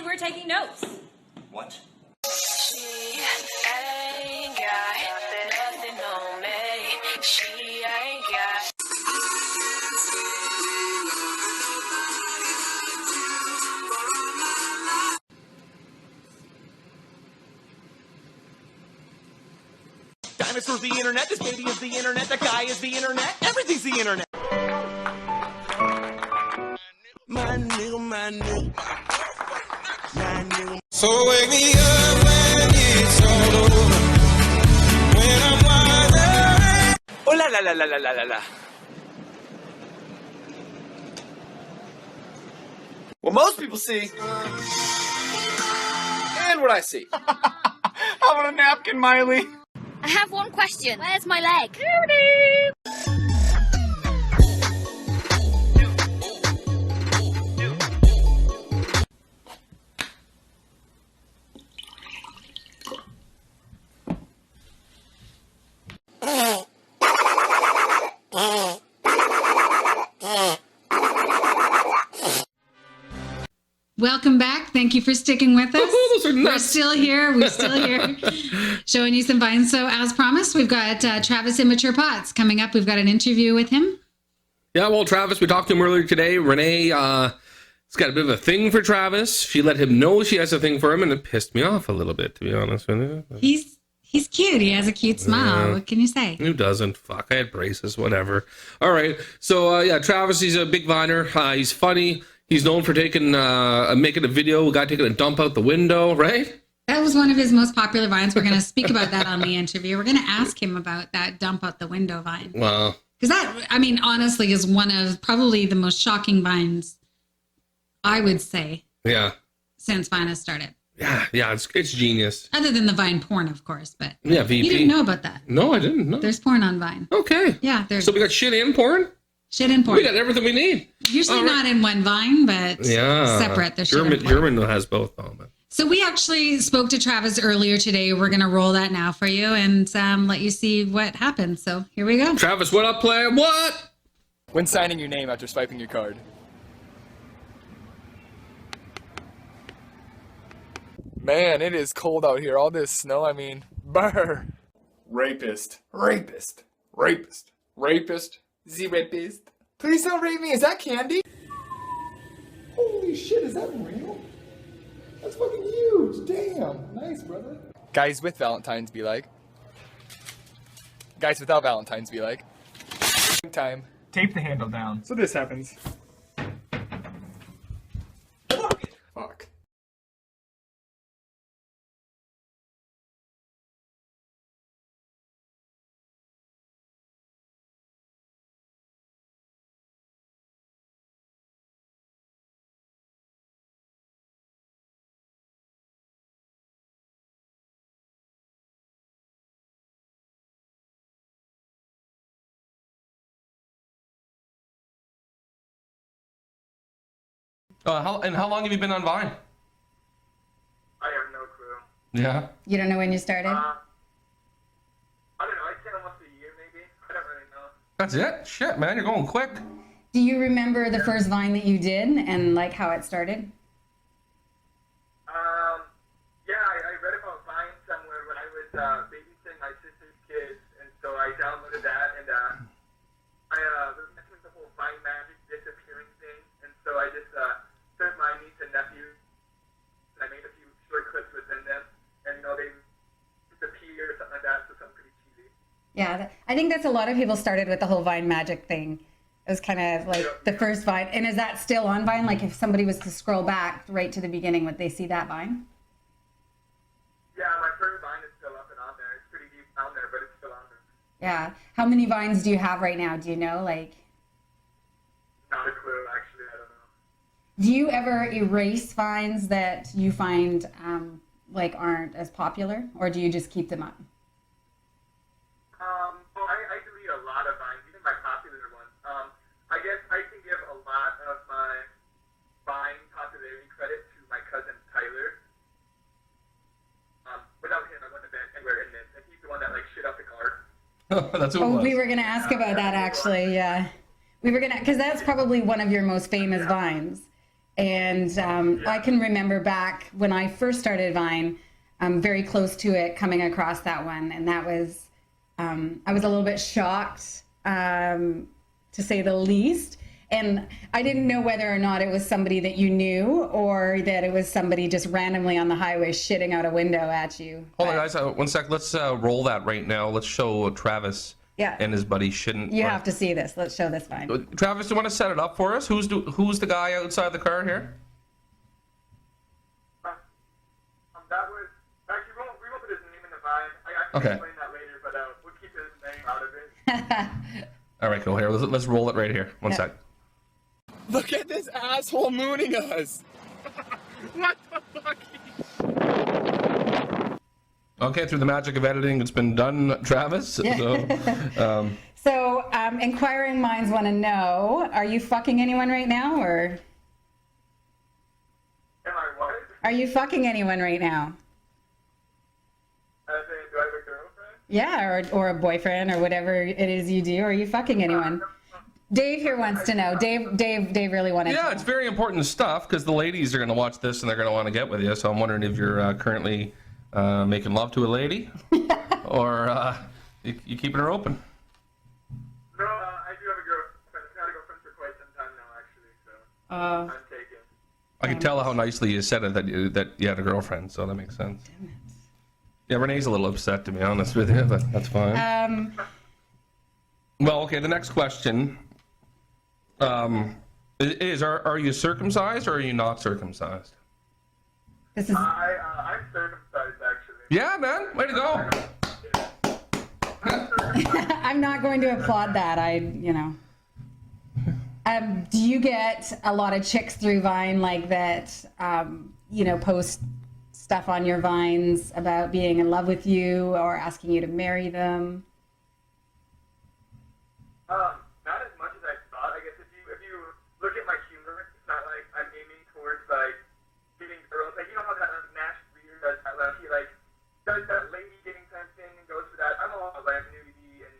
we're taking notes. What? She ain't got nothing on me. She ain't got... Dinosaur's the internet, this baby is the internet, that guy is the internet, everything's the internet. My nigga, my nigga. My nigga. So wake me up when it's all over. When I'm wide. Oh la la la la la la la la. What most people see. And what I see. How about a napkin, Miley? I have one question. Where's my leg? Welcome back. Thank you for sticking with us. Those are We're nuts. still here. We're still here, showing you some vines. So, as promised, we've got Travis Immature Potts coming up. We've got an interview with him. Yeah, well, Travis, we talked to him earlier today. Renee, has got a bit of a thing for Travis. She let him know she has a thing for him, and it pissed me off a little bit, to be honest with you. He's cute. He has a cute smile. Yeah. What can you say? Who doesn't? Fuck, I had braces, whatever. All right. So, yeah, Travis, he's a big viner. He's funny. He's known for taking, making a video, a guy taking a dump out the window, right? That was one of his most popular vines. We're going to speak about that on the interview. We're going to ask him about that dump out the window vine. Wow. Because that, I mean, honestly, is one of probably the most shocking vines, I would say, Yeah. since Vine has started. Yeah, it's genius. Other than the Vine porn, of course, but Yeah, VP. you didn't know about that. No, I didn't. No. There's porn on Vine. Okay. Yeah, there's So we got shit and porn? shit and porn. We got everything we need. Usually All right. not in one Vine, but Yeah. separate. There's shit and porn. German has both of them. So we actually spoke to Travis earlier today. We're going to roll that now for you and let you see what happens. So here we go. Travis, what up, player? What? When signing your name after swiping your card. Man, it is cold out here. All this snow, I mean, brr. Rapist. Rapist. Rapist. Rapist. The rapist. Please don't rape me. Is that candy? Holy shit, is that real? That's fucking huge. Damn. Nice, brother. Guys with Valentines be like. Guys without Valentines be like. Time. Tape the handle down. So this happens. Fuck. Fuck. How long have you been on Vine? I have no clue. Yeah. You don't know when you started? I don't know. I'd say almost a year, maybe. I don't really know. That's it? Shit, man, you're going quick. Do you remember the first Vine that you did and like how it started? Yeah, I read about Vine somewhere when I was babysitting my sister's kids, and so I downloaded that, and I was messing with the whole Vine magic disappearing thing, and so I just sent my niece and nephew, and I made a few short clips Yeah, I think that's a lot of people started with the whole Vine magic thing. It was kind of like the first Vine. And is that still on Vine? Like if somebody was to scroll back right to the beginning, would they see that Vine? Yeah, my first Vine is still up and on there. It's pretty deep down there, but it's still on there. Yeah. How many Vines do you have right now? Do you know? Like, not a clue, actually. I don't know. do you ever erase Vines that you find like aren't as popular, or do you just keep them up? Well, I delete a lot of Vines, even my popular ones. I guess I can give a lot of my Vine popularity credit to my cousin Tyler. Without him, I wouldn't have been anywhere in this. And he's the one that like shit up the car. That's what it was. We were gonna ask about that actually. Yeah, we were gonna, because that's probably one of your most famous Vines. And I can remember back when I first started Vine, very close to it, coming across that one, and that was. I was a little bit shocked, to say the least. And I didn't know whether or not it was somebody that you knew or that it was somebody just randomly on the highway shitting out a window at you. Hold on, guys. 1 sec. Let's roll that right now. Let's show Travis and his buddy shouldn't. You have to see this. Let's show this Vine. Travis, do you want to set it up for us? Who's the guy outside the car here? That was actually we won't put his name in the Vine. I can explain that later, but we'll keep his name out of it. All right, cool. Here, let's roll it right here. 1 sec. Look at this asshole mooning us. What the fuck? Okay, through the magic of editing, it's been done, Travis. So, inquiring minds want to know: are you fucking anyone right now, or? Am I what? Are you fucking anyone right now? Do I have a girlfriend? Yeah, or a boyfriend, or whatever it is you do. Are you fucking anyone? Dave here wants to know. Dave really wanted to know. Yeah, it's very important stuff because the ladies are going to watch this and they're going to want to get with you. So I'm wondering if you're currently making love to a lady or you keeping her open. No, I do have a girlfriend. I've had a girlfriend for quite some time now, actually. So I'm taken. I can tell how nicely you said it that you had a girlfriend, so that makes sense. Yeah, Renee's a little upset, to be honest with you, but that's fine. Well, okay, the next question is, are you circumcised or are you not circumcised? This is... I'm circumcised, actually. Yeah, man, way to go. I'm not going to applaud that. Do you get a lot of chicks through Vine like that, post stuff on your Vines about being in love with you or asking you to marry them? Not as much as I thought. I guess if you look at my humor, it's not like I'm aiming towards like getting girls. Like you know how that Nash Reader does that? Like he like does that lady getting something and goes for that. I'm all like nudity and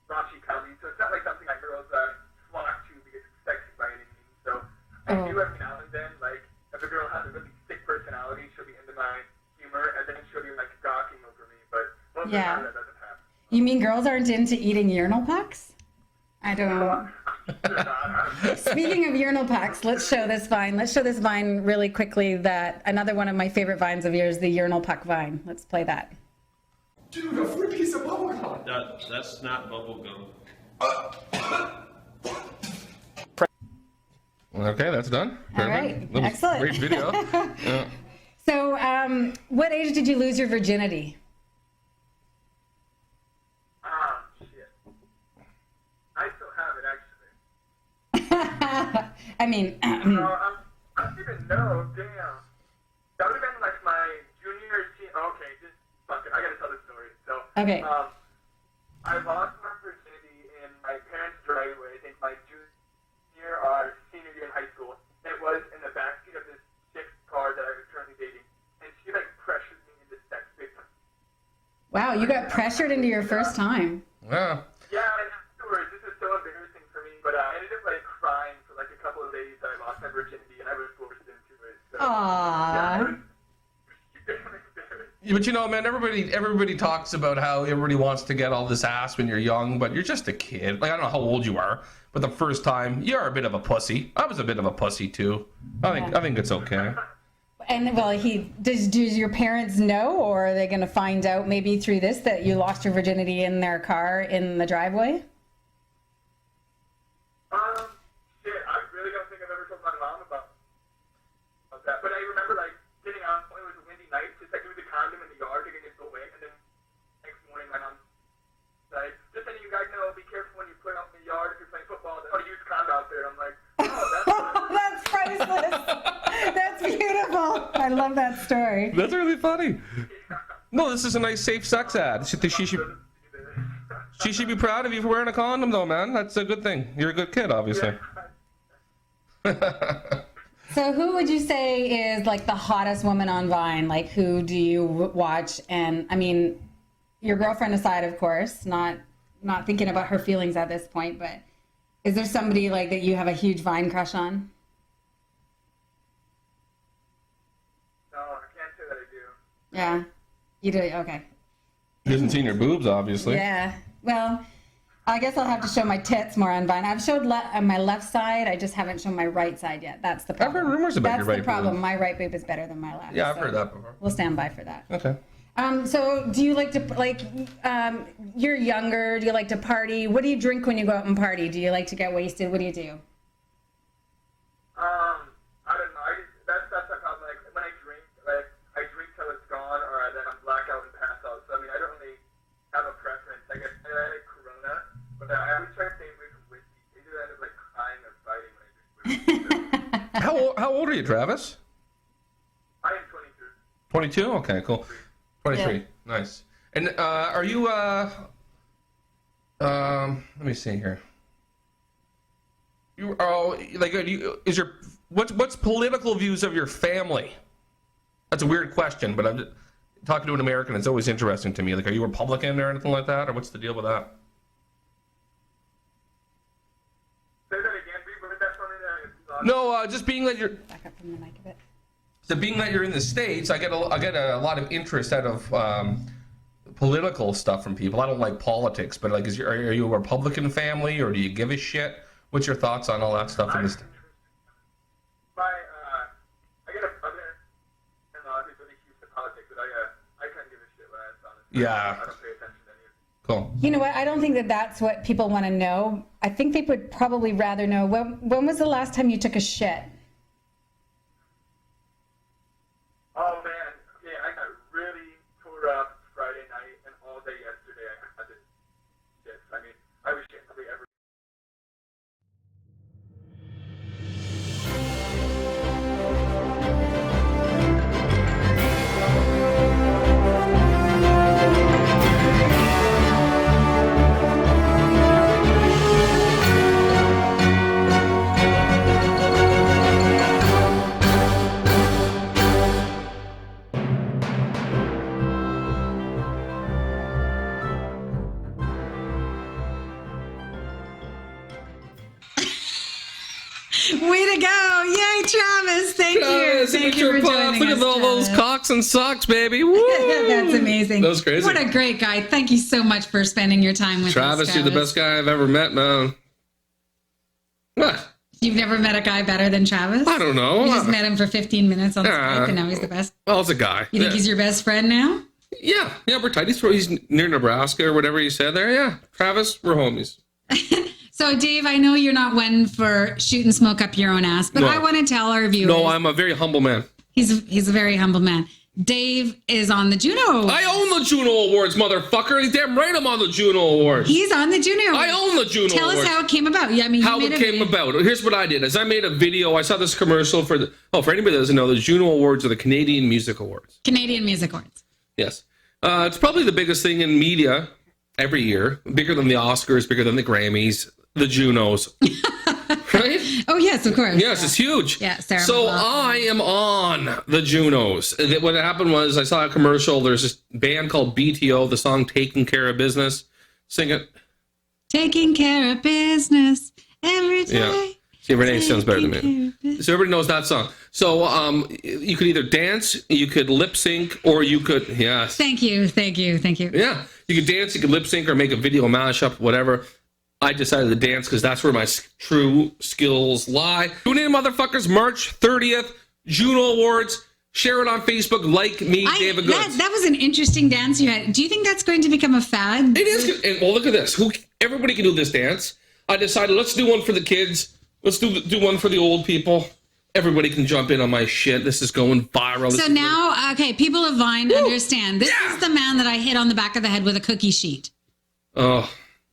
raunchy comedy, so it's not like something that girls flock to because it's sexy by any means. So I do every now and then. Like if a girl has a really sick personality, she'll be into my humor, and then she'll be like gawking over me. But most of the time that doesn't happen. You mean girls aren't into eating urinal pucks? I don't know. Speaking of urinal pucks, let's show this Vine. Let's show this Vine really quickly. That another one of my favorite Vines of yours, the urinal puck Vine. Let's play that. Dude, a free piece of bubble gum. That's not bubble gum. Okay, that's done. All right, excellent. Great video. Yeah. So, what age did you lose your virginity? Shit. I still have it, actually. I mean... I don't even know. Damn. That would have been like my junior teen... Okay, just fuck it. I gotta tell this story. So, okay. I lost my virginity in my parents' driveway, I think my junior or senior year in high school. It was in the backseat of this chick's car that I was currently dating. And she like pressured me into sex big time. Wow, you got pressured into your first time. Wow. Yeah, and afterwards, this is so embarrassing for me, but I ended up like crying for like a couple of days that I lost my virginity and I was forced into it. So, aww. Yeah, but you know, man, everybody talks about how everybody wants to get all this ass when you're young, but you're just a kid. Like, I don't know how old you are, but the first time, you're a bit of a pussy. I was a bit of a pussy too. I think it's okay. And well, does your parents know, or are they going to find out maybe through this that you lost your virginity in their car in the driveway? Shit, I really don't think I've ever told my mom about that. But I remember like getting out, it was a windy night, just like there was a condom in the yard, taking it away, and then next morning my mom like, just letting you guys know, be careful when you put out in the yard if you're playing football. There's a huge condom out there. I'm like, oh, that's priceless. That's beautiful. I love that story. That's really funny. No, this is a nice safe sex ad. She should be proud of you for wearing a condom, though, man. That's a good thing. You're a good kid, obviously. So who would you say is like the hottest woman on Vine? Like, who do you watch? And I mean, your girlfriend aside, of course, not thinking about her feelings at this point, but is there somebody like that you have a huge Vine crush on? no, I can't say that I do. Yeah, you do. Okay. He hasn't seen your boobs, obviously. Yeah. Well, I guess I'll have to show my tits more on Vine. I've showed on my left side. I just haven't shown my right side yet. That's the problem. I've heard rumors about your right That's the problem. boob. My right boob is better than my left. Yeah, I've heard that before. We'll stand by for that. Okay. So do you like to, you're younger, do you like to party? What do you drink when you go out and party? Do you like to get wasted? What do you do? I don't know. That's my problem. Like, when I drink, like, I drink till it's gone, or then I'm blackout and pass out. So, I mean, I don't really have a preference. Like, I like Corona, but I always try to stay away from whiskey. I either end up, like, crying or fighting when I drink whiskey. How old are you, Travis? I am 22. 22? Okay, cool. 23. Yeah. Nice. And are you let me see here. What's political views of your family? That's a weird question, but I'm just, talking to an American, it's always interesting to me. Like, are you Republican or anything like that, or what's the deal with that? Say that again, but that's something that No, just being that you're back up from the mic a bit. So being that you're in the States, I get a lot of interest out of political stuff from people. I don't like politics, but like, are you a Republican family, or do you give a shit? What's your thoughts on all that stuff in this? I get a brother, and he's really huge to politics, but I couldn't give a shit what I thought. Yeah. I don't pay attention to any of it. Cool. You know what? I don't think that's what people want to know. I think they would probably rather know, when was the last time you took a shit? Oh man, okay, I got really tore up Friday night and all day yesterday. I had this shit. I mean, I was shitting probably every. Way to go. Yay, Travis. Thank you. Thank you for joining Look us, at all those Travis. cocks and socks, baby. Woo! That's amazing. That was crazy. What a great guy. Thank you so much for spending your time with us, Travis, you're the best guy I've ever met, man. What? You've never met a guy better than Travis? I don't know. You just met him for 15 minutes on Skype, and now he's the best. Well, it's a guy. You think he's your best friend now? Yeah, we're tight. He's near Nebraska or whatever you said there. Yeah, Travis, we're homies. So, Dave, I know you're not one for shooting smoke up your own ass, but No. I want to tell our viewers. No, I'm a very humble man. He's a very humble man. Dave is on the Juno. I own the Juno Awards, motherfucker. He's damn right I'm on the Juno Awards. He's on the Juno Awards. I own the Juno Tell Awards. us how it came about. Yeah, I mean, How it came about. Here's what I did. Is I made a video. I saw this commercial for anybody that doesn't know, the Juno Awards are the Canadian Music Awards. Canadian Music Awards. Yes. It's probably the biggest thing in media every year. Bigger than the Oscars, bigger than the Grammys, the Junos. Right? Oh, yes, of course. Yes, it's huge. Yeah, Sarah. So McLachlan. I am on the Junos. What happened was I saw a commercial. There's this band called BTO, the song Taking Care of Business. Sing it. Taking care of business every day. Yeah. See, Renee sounds better than me. So everybody knows that song. So you could either dance, you could lip sync, or you could, yes. Thank you. Yeah. You could dance, you could lip sync, or make a video mashup, whatever. I decided to dance because that's where my true skills lie. Tune in, motherfuckers. March 30th, Juno Awards. Share it on Facebook. Like me, David Goods. That was an interesting dance you had. Do you think that's going to become a fad? It is. And well, look at this. Everybody can do this dance. I decided let's do one for the kids. Let's do one for the old people. Everybody can jump in on my shit. This is going viral. So now, okay, people of Vine understand. This is the man that I hit on the back of the head with a cookie sheet. Oh,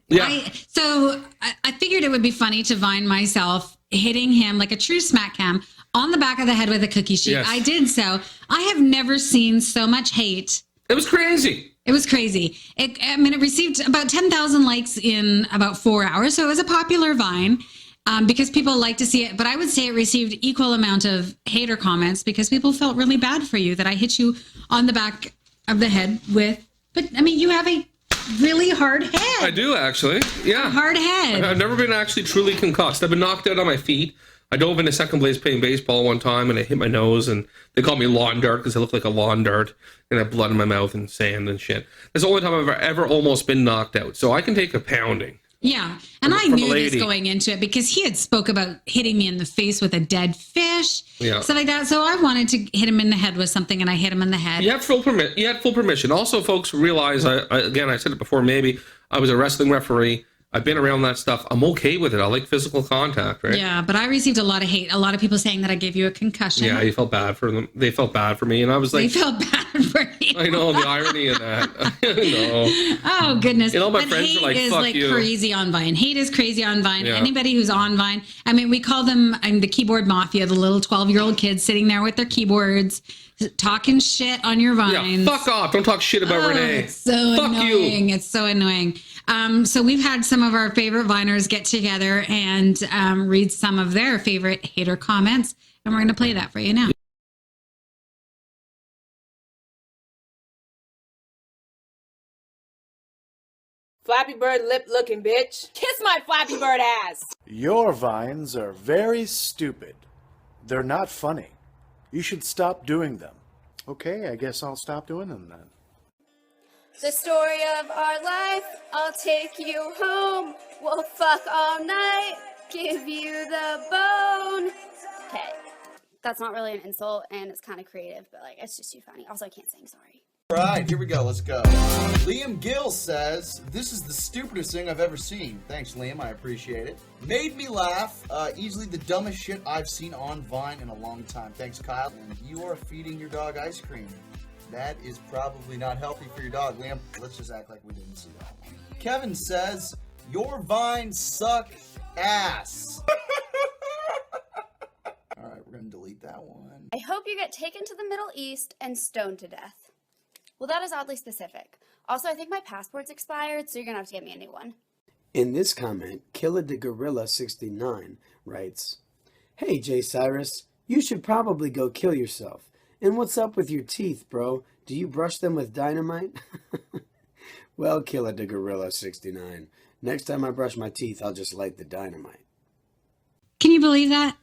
yeah. I figured it would be funny to Vine myself hitting him like a true smack cam on the back of the head with a cookie sheet. Yes. I did so. I have never seen so much hate. It was crazy. It was crazy. It received about 10,000 likes in about 4 hours. So it was a popular Vine. Because people like to see it, but I would say it received equal amount of hater comments because people felt really bad for you that I hit you on the back of the head with. But I mean, you have a really hard head. I do actually, yeah. A hard head. I've never been actually truly concussed. I've been knocked out on my feet. I dove into second place playing baseball one time and I hit my nose and they called me lawn dart because I look like a lawn dart and I have blood in my mouth and sand and shit. That's the only time I've ever almost been knocked out. So I can take a pounding. Yeah. And I knew this going into it because he had spoke about hitting me in the face with a dead fish, stuff like that. So I wanted to hit him in the head with something and I hit him in the head. You had full permission. Also, folks, realize, I said it before, maybe, I was a wrestling referee. I've been around that stuff. I'm okay with it. I like physical contact, right? Yeah, but I received a lot of hate. A lot of people saying that I gave you a concussion. Yeah, you felt bad for them. They felt bad for me. And I was like... They felt bad for you. I know, the irony of that. I know. Oh, goodness. And all my friends are like, fuck you. Hate is crazy on Vine. Hate is crazy on Vine. Yeah. Anybody who's on Vine. I mean, we call them the keyboard mafia, the little 12-year-old kids sitting there with their keyboards, talking shit on your Vines. Yeah, fuck off. Don't talk shit about Renee. It's so fuck annoying. You. It's so annoying. So we've had some of our favorite Viners get together and read some of their favorite hater comments. And we're going to play that for you now. Flappy Bird lip looking bitch. Kiss my Flappy Bird ass. Your Vines are very stupid. They're not funny. You should stop doing them. Okay, I guess I'll stop doing them then. The story of our life, I'll take you home. We'll fuck all night, give you the bone. Okay, that's not really an insult and it's kind of creative, but like it's just too funny. Also, I can't sing, sorry. Alright, here we go, let's go. Liam Gill says, this is the stupidest thing I've ever seen. Thanks, Liam, I appreciate it. Made me laugh, easily the dumbest shit I've seen on Vine in a long time. Thanks, Kyle. And you are feeding your dog ice cream. That is probably not healthy for your dog, Liam. Let's just act like we didn't see that. Kevin says, your Vines suck ass. Alright, we're gonna delete that one. I hope you get taken to the Middle East and stoned to death. Well, that is oddly specific. Also, I think my passport's expired, so you're gonna have to get me a new one. In this comment, Killer the Gorilla 69 writes, "Hey Jay Cyrus, you should probably go kill yourself. And what's up with your teeth, bro? Do you brush them with dynamite?" Well, Killer the Gorilla 69, next time I brush my teeth, I'll just light the dynamite. Can you believe that?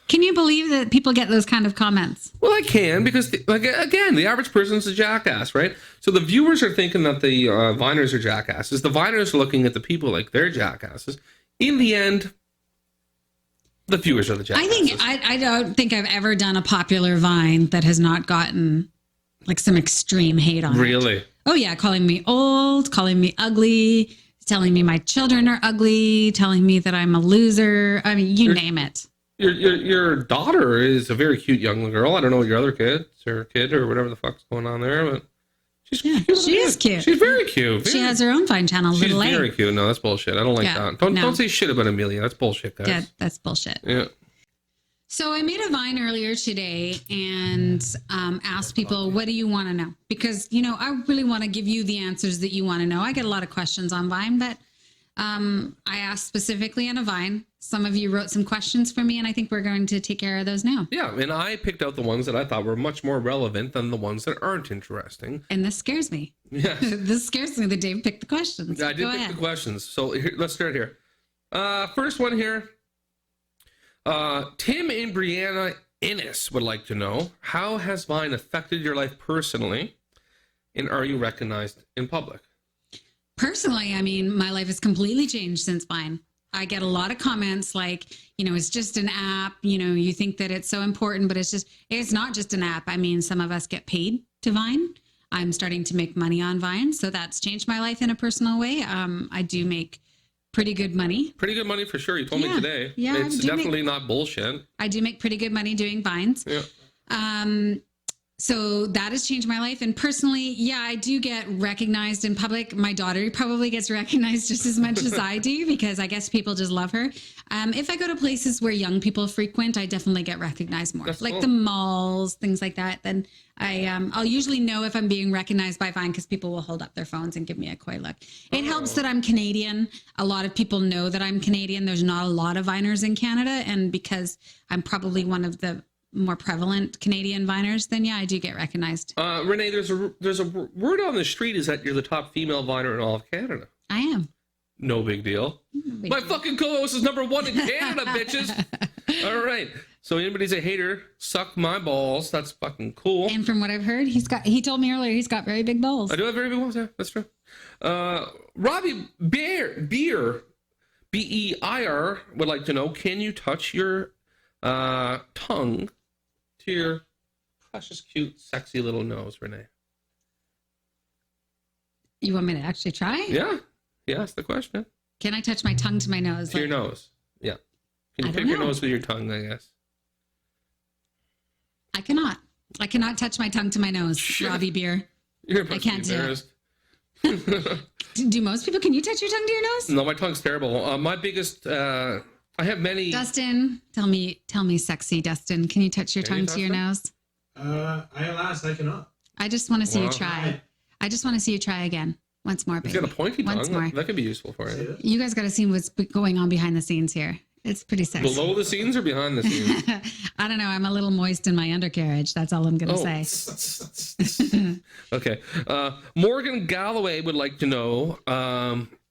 Can you believe that people get those kind of comments? Well, I can because, again, the average person's a jackass, right? So the viewers are thinking that the Viners are jackasses. The Viners are looking at the people like they're jackasses. In the end, the viewers are the jackasses. I don't think I've ever done a popular Vine that has not gotten like some extreme hate on it. Really? Oh yeah, calling me old, calling me ugly, telling me my children are ugly, telling me that I'm a loser. I mean, you name it. Your daughter is a very cute young girl. I don't know what your other kids or kid or whatever the fuck's going on there, but she's cute. She is cute. She's very cute. She has her own Vine channel, She's Little A. very cute. No, that's bullshit. I don't like that. Don't say shit about Amelia. That's bullshit, guys. Yeah, that's bullshit. Yeah. So I made a Vine earlier today and asked people, what do you want to know? Because, you know, I really want to give you the answers that you want to know. I get a lot of questions on Vine, but I asked specifically on a Vine. Some of you wrote some questions for me, and I think we're going to take care of those now. Yeah, and I picked out the ones that I thought were much more relevant than the ones that aren't interesting. And this scares me. Yeah. This scares me that Dave picked the questions. Yeah, I did pick the questions. So here, let's start here. First one here. Tim and Brianna Innes would like to know, how has Vine affected your life personally, and are you recognized in public? Personally, I mean, my life has completely changed since Vine. I get a lot of comments like, it's just an app, you think that it's so important, but it's not just an app. I mean, some of us get paid to Vine. I'm starting to make money on Vine. So that's changed my life in a personal way. I do make pretty good money. Pretty good money for sure. You told me today. Yeah, it's definitely not bullshit. I do make pretty good money doing Vines. Yeah. So that has changed my life. And personally, I do get recognized in public. My daughter probably gets recognized just as much as I do because I guess people just love her. If I go to places where young people frequent, I definitely get recognized more. That's like cool. the malls, things like that. Then I'll usually know if I'm being recognized by Vine because people will hold up their phones and give me a coy look. It helps that I'm Canadian. A lot of people know that I'm Canadian. There's not a lot of Viners in Canada. And because I'm probably one of the more prevalent Canadian Viners, then I do get recognized. Renee, there's a word on the street is that you're the top female Viner in all of Canada. I am. No big deal. My fucking co-host is number 1 in Canada, bitches. All right. So anybody's a hater, suck my balls. That's fucking cool. And from what I've heard, he told me earlier he's got very big balls. I do have very big balls. Yeah, that's true. Robbie Beer, B-E-I-R, would like to know, can you touch your tongue to your precious, cute, sexy little nose, Renee? You want me to actually try? Yeah. That's the question. Can I touch my tongue to my nose? To your nose. Yeah. Can you pick your nose with your tongue, I guess? I cannot touch my tongue to my nose, Shit. Robbie Beer. I can't do it. Do most people, can you touch your tongue to your nose? No, my tongue's terrible. My biggest, I have many. Dustin, tell me, sexy Dustin, can you touch your tongue to your nose? Alas, I cannot. I just want to see you try. I just want to see you try again. Once more, baby. He's got a pointy tongue. Once more. That could be useful for you. You guys got to see what's going on behind the scenes here. It's pretty sexy. Below the scenes or behind the scenes? I don't know. I'm a little moist in my undercarriage. That's all I'm going to say. Okay. Morgan Galloway would like to know,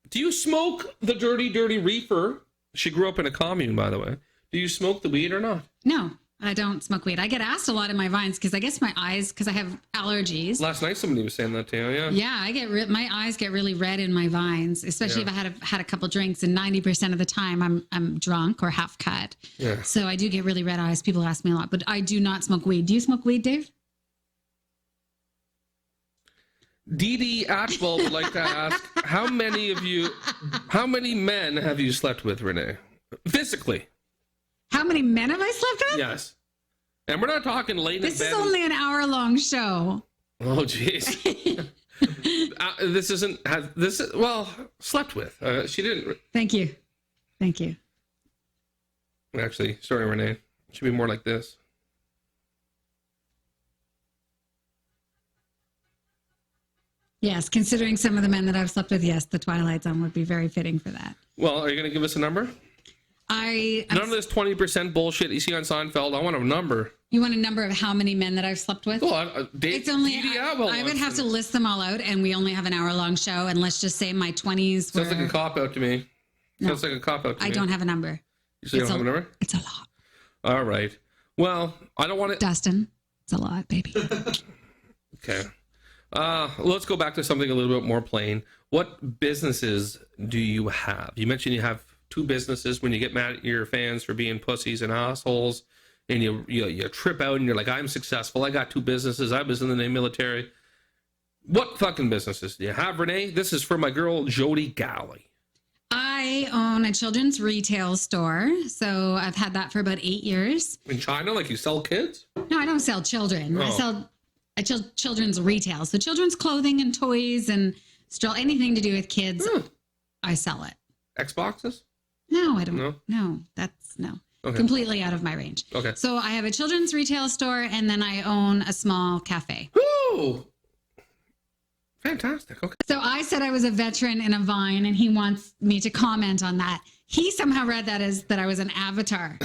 do you smoke the dirty, dirty reefer? She grew up in a commune, by the way. Do you smoke the weed or not? No, I don't smoke weed. I get asked a lot in my Vines because I guess my eyes, because I have allergies. Last night somebody was saying that to you, yeah. Yeah, my eyes get really red in my Vines, especially if I had a couple drinks, and 90% of the time I'm drunk or half cut. Yeah. So I do get really red eyes. People ask me a lot, but I do not smoke weed. Do you smoke weed, Dave? Dee Dee Atwell would like to ask, how many men have you slept with, Renee? Physically. How many men have I slept with? Yes. And we're not talking late in bed. This is only an hour-long show. Oh, jeez. Slept with. She didn't. Thank you. Actually, sorry, Renee. It should be more like this. Yes, considering some of the men that I've slept with, yes, the Twilight Zone would be very fitting for that. Well, are you going to give us a number? None of this 20% bullshit you see on Seinfeld. I want a number. You want a number of how many men that I've slept with? Well, it's only. I would have to list them all out, and we only have an hour-long show. And let's just say my 20s were. Sounds like a cop-out to me. No, Sounds like a cop-out to me. I don't have a number. You don't have a number? It's a lot. All right. Well, I don't want to. Dustin, it's a lot, baby. Okay. Let's go back to something a little bit more plain. What businesses do you have? You mentioned you have 2 businesses. When you get mad at your fans for being pussies and assholes, and you trip out and you're like, I'm successful. I got 2 businesses. I was in the military. What fucking businesses do you have, Renee? This is for my girl, Jody Galley. I own a children's retail store. So I've had that for about 8 years. In China? Like you sell kids? No, I don't sell children. Oh. I sell children's retail. So children's clothing and toys and anything to do with kids, I sell it. Xboxes? No, I don't. No, that's no. Okay. Completely out of my range. Okay. So I have a children's retail store, and then I own a small cafe. Woo! Fantastic. Okay. So I said I was a veteran in a Vine, and he wants me to comment on that. He somehow read that as that I was an avatar.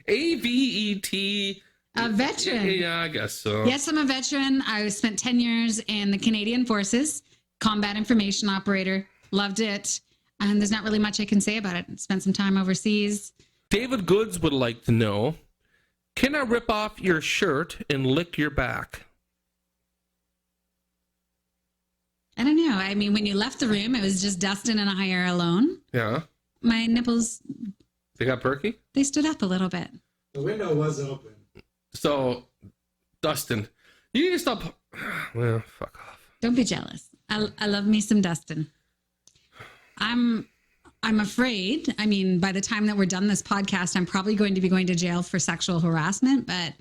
A-V-E-T. A veteran. Yeah, I guess so. Yes, I'm a veteran. I spent 10 years in the Canadian Forces, combat information operator. Loved it. And there's not really much I can say about it. Spent some time overseas. David Goods would like to know, can I rip off your shirt and lick your back? I don't know. I mean, when you left the room, it was just Dustin and I are alone. Yeah. my nipples, They got perky? they stood up a little bit. The window was open. So, Dustin, you need to stop. Well, fuck off. Don't be jealous. I love me some Dustin. I'm afraid. I mean, by the time that we're done this podcast, I'm probably going to be going to jail for sexual harassment. But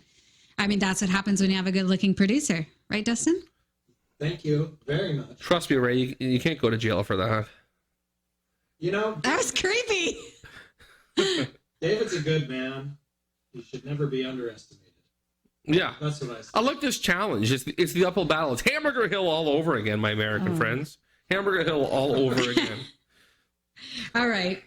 I mean, that's what happens when you have a good-looking producer, right, Dustin? Thank you very much. Trust me, Ray, you can't go to jail for that. You know, that was creepy. David's a good man. He should never be underestimated. Yeah. That's what I say. I like this challenge. It's the uphill battle. It's Hamburger Hill all over again, my American friends. Hamburger Hill all over again. All right.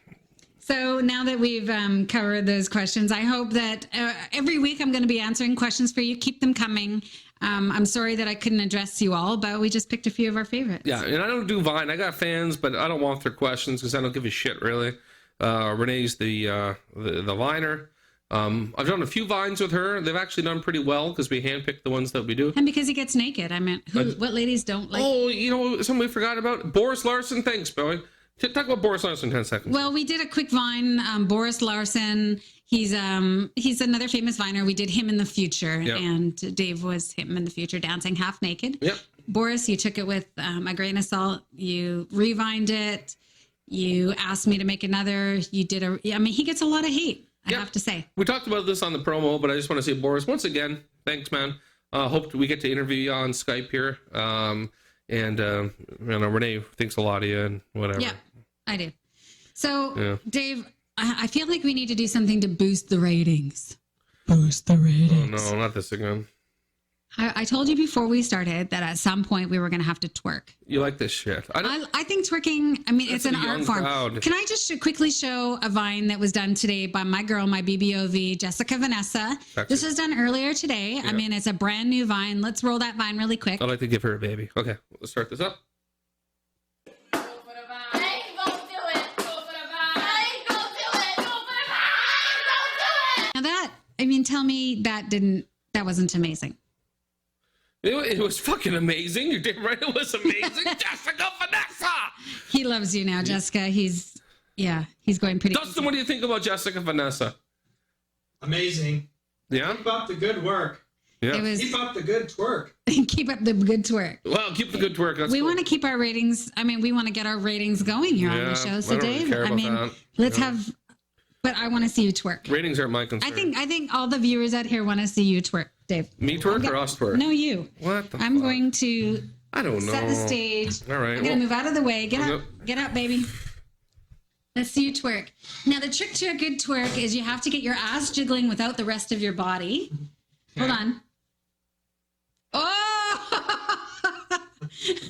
So now that we've covered those questions, I hope that every week I'm going to be answering questions for you. Keep them coming. I'm sorry that I couldn't address you all, but we just picked a few of our favorites. Yeah, and I don't do Vine. I got fans, but I don't want their questions because I don't give a shit, really. Renee's the Viner. I've done a few Vines with her. They've actually done pretty well because we handpicked the ones that we do. And because he gets naked. I mean, what ladies don't like? Oh, you know, something we forgot about? Boris Larson. Thanks, boy. Talk about Boris Larson in 10 seconds. Well, we did a quick Vine. Boris Larson. He's another famous Viner. We did him in the future, Yep. and Dave was him in the future dancing half naked. Yep. Boris, you took it with a grain of salt. You revined it. You asked me to make another. You did I mean, he gets a lot of hate, I have to say. We talked about this on the promo, but I just want to say, Boris, once again, thanks, man. Hope we get to interview you on Skype here. And you know, Renee thinks a lot of you and whatever. Yeah, I do. So, Yeah. Dave, I feel like we need to do something to boost the ratings. Boost the ratings. Oh, no, not this again. I told you before we started that at some point we were going to have to twerk. You like this shit. I think twerking, I mean, it's an a young art form. crowd. Can I just quickly show a Vine that was done today by my girl, my BBOV, Jessica Vanessa. Sexy. This was done earlier today. I Yeah. mean, it's a brand new Vine. Let's roll that Vine really quick. I'd like to give her a baby. Okay, let's start this up. Now that, I mean, tell me that wasn't amazing. It was fucking amazing. You're damn right it was amazing. Jessica Vanessa! He loves you now, Jessica. He's going pretty. Dustin, what do you think about Jessica Vanessa? Amazing. Yeah? Keep up the good work. Yeah. Keep up the good twerk. Keep up the good twerk. Well, keep the good twerk. That's We cool. want to keep our ratings. I mean, we want to get our ratings going here on Yeah, the show. I So, don't really Dave, care I about mean, that. let's Yeah. have. But I want to see you twerk. Ratings aren't my concern. I think all the viewers out here want to see you twerk, Dave. Me twerk or us twerk? No, you. What the I'm fuck? going to I don't know. set the stage. All right. I'm going to move out of the way. Get I'll up. Get up, baby. Let's see you twerk. Now, the trick to a good twerk is you have to get your ass jiggling without the rest of your body. Hold on. Oh!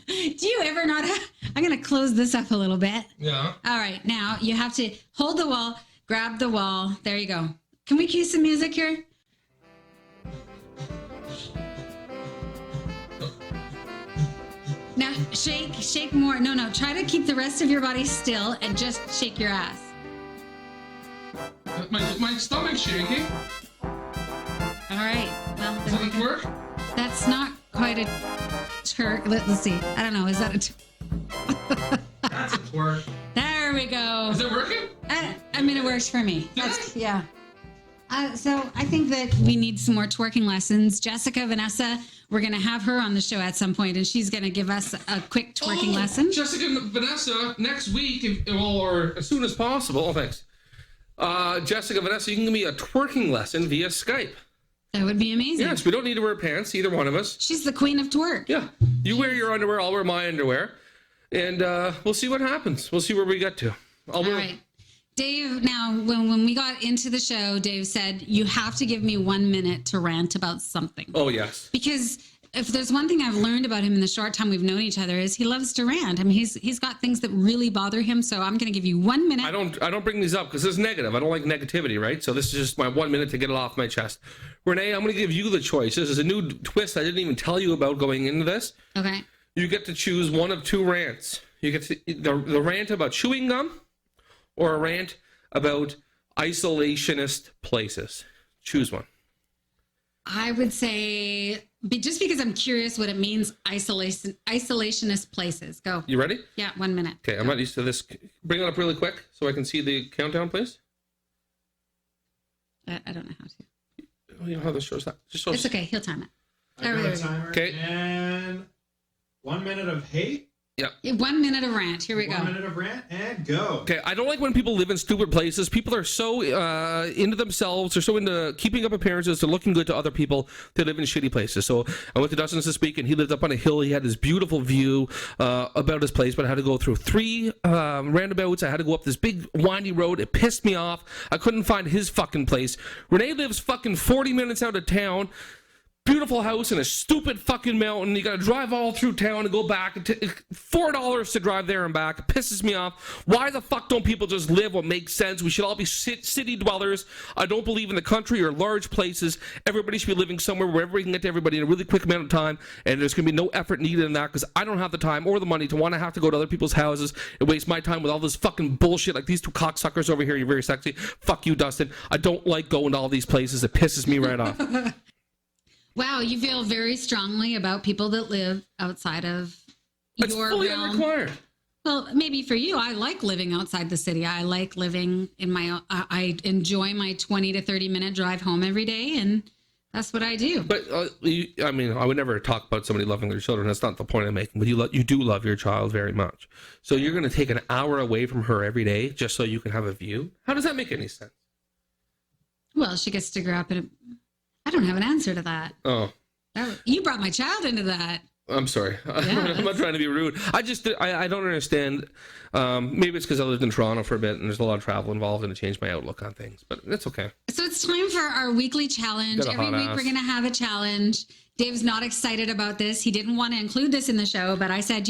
Do you ever not have... I'm going to close this up a little bit. Yeah. All right. Now, you have to hold the wall, grab the wall. There you go. Can we cue some music here? Now, shake more. No. Try to keep the rest of your body still and just shake your ass. My stomach's shaking. All right. Well, Does that work? that's not quite a twerk. Let's see. I don't know. Is that a That's a twerk. There we go. Is it working? I mean, it works for me. Yeah. So I think that we need some more twerking lessons. Jessica Vanessa, we're going to have her on the show at some point, and she's going to give us a quick twerking lesson. Jessica Vanessa, next week, or as soon as possible. Oh, thanks. Jessica Vanessa, you can give me a twerking lesson via Skype. That would be amazing. Yes, we don't need to wear pants, either one of us. She's the queen of twerk. Yeah. You wear your underwear, I'll wear my underwear. And we'll see what happens. We'll see where we get to. All right. Dave, now, when we got into the show, Dave said, you have to give me 1 minute to rant about something. Oh, yes. Because if there's one thing I've learned about him in the short time we've known each other is he loves to rant. I mean, he's got things that really bother him. So I'm going to give you 1 minute. I don't bring these up because it's negative. I don't like negativity, right? So this is just my 1 minute to get it off my chest. Renee, I'm going to give you the choice. This is a new twist I didn't even tell you about going into this. Okay. You get to choose one of two rants. You get to, the rant about chewing gum or a rant about isolationist places. Choose one. I would say just because I'm curious what it means, isolationist places. Go. You ready? Yeah, 1 minute. Okay, I'm not used to this. Bring it up really quick so I can see the countdown, please. I don't know how to. Oh, you know how this shows that? Just shows. It's okay. He'll time it. I got a timer. Okay. And 1 minute of hate. Yeah. 1 minute of rant. Here we go. 1 minute of rant and go. Okay, I don't like when people live in stupid places. People are so into themselves. They're so into keeping up appearances. They're looking good to other people. They live in shitty places. So I went to Dustin's this week, and he lived up on a hill. He had this beautiful view about his place, but I had to go through 3 roundabouts. I had to go up this big windy road. It pissed me off. I couldn't find his fucking place. Renee lives fucking 40 minutes out of town. Beautiful house in a stupid fucking mountain. You gotta drive all through town and go back. $4 to drive there and back. It pisses me off. Why the fuck don't people just live what makes sense? We should all be city dwellers. I don't believe in the country or large places. Everybody should be living somewhere where everybody can get to everybody in a really quick amount of time, and there's gonna be no effort needed in that, because I don't have the time or the money to want to have to go to other people's houses and waste my time with all this fucking bullshit like these 2 cocksuckers over here. You're very sexy. Fuck you, Dustin. I don't like going to all these places. It pisses me right off. Wow, you feel very strongly about people that live outside of It's your fully realm. unrequired. Well, maybe for you, I like living outside the city. I like living in my own, I enjoy my 20 to 30 minute drive home every day, and that's what I do. But I mean, I would never talk about somebody loving their children. That's not the point I'm making. But you do love your child very much. So you're going to take an hour away from her every day just so you can have a view? How does that make any sense? Well, she gets to grow up in a... I don't have an answer to that. Oh. You brought my child into that. I'm sorry. Yeah, I'm not trying to be rude. I don't understand. Maybe it's because I lived in Toronto for a bit and there's a lot of travel involved, and it changed my outlook on things. But it's okay. So it's time for our weekly challenge. Every week we're going to have a challenge. Dave's not excited about this. He didn't want to include this in the show, but I said,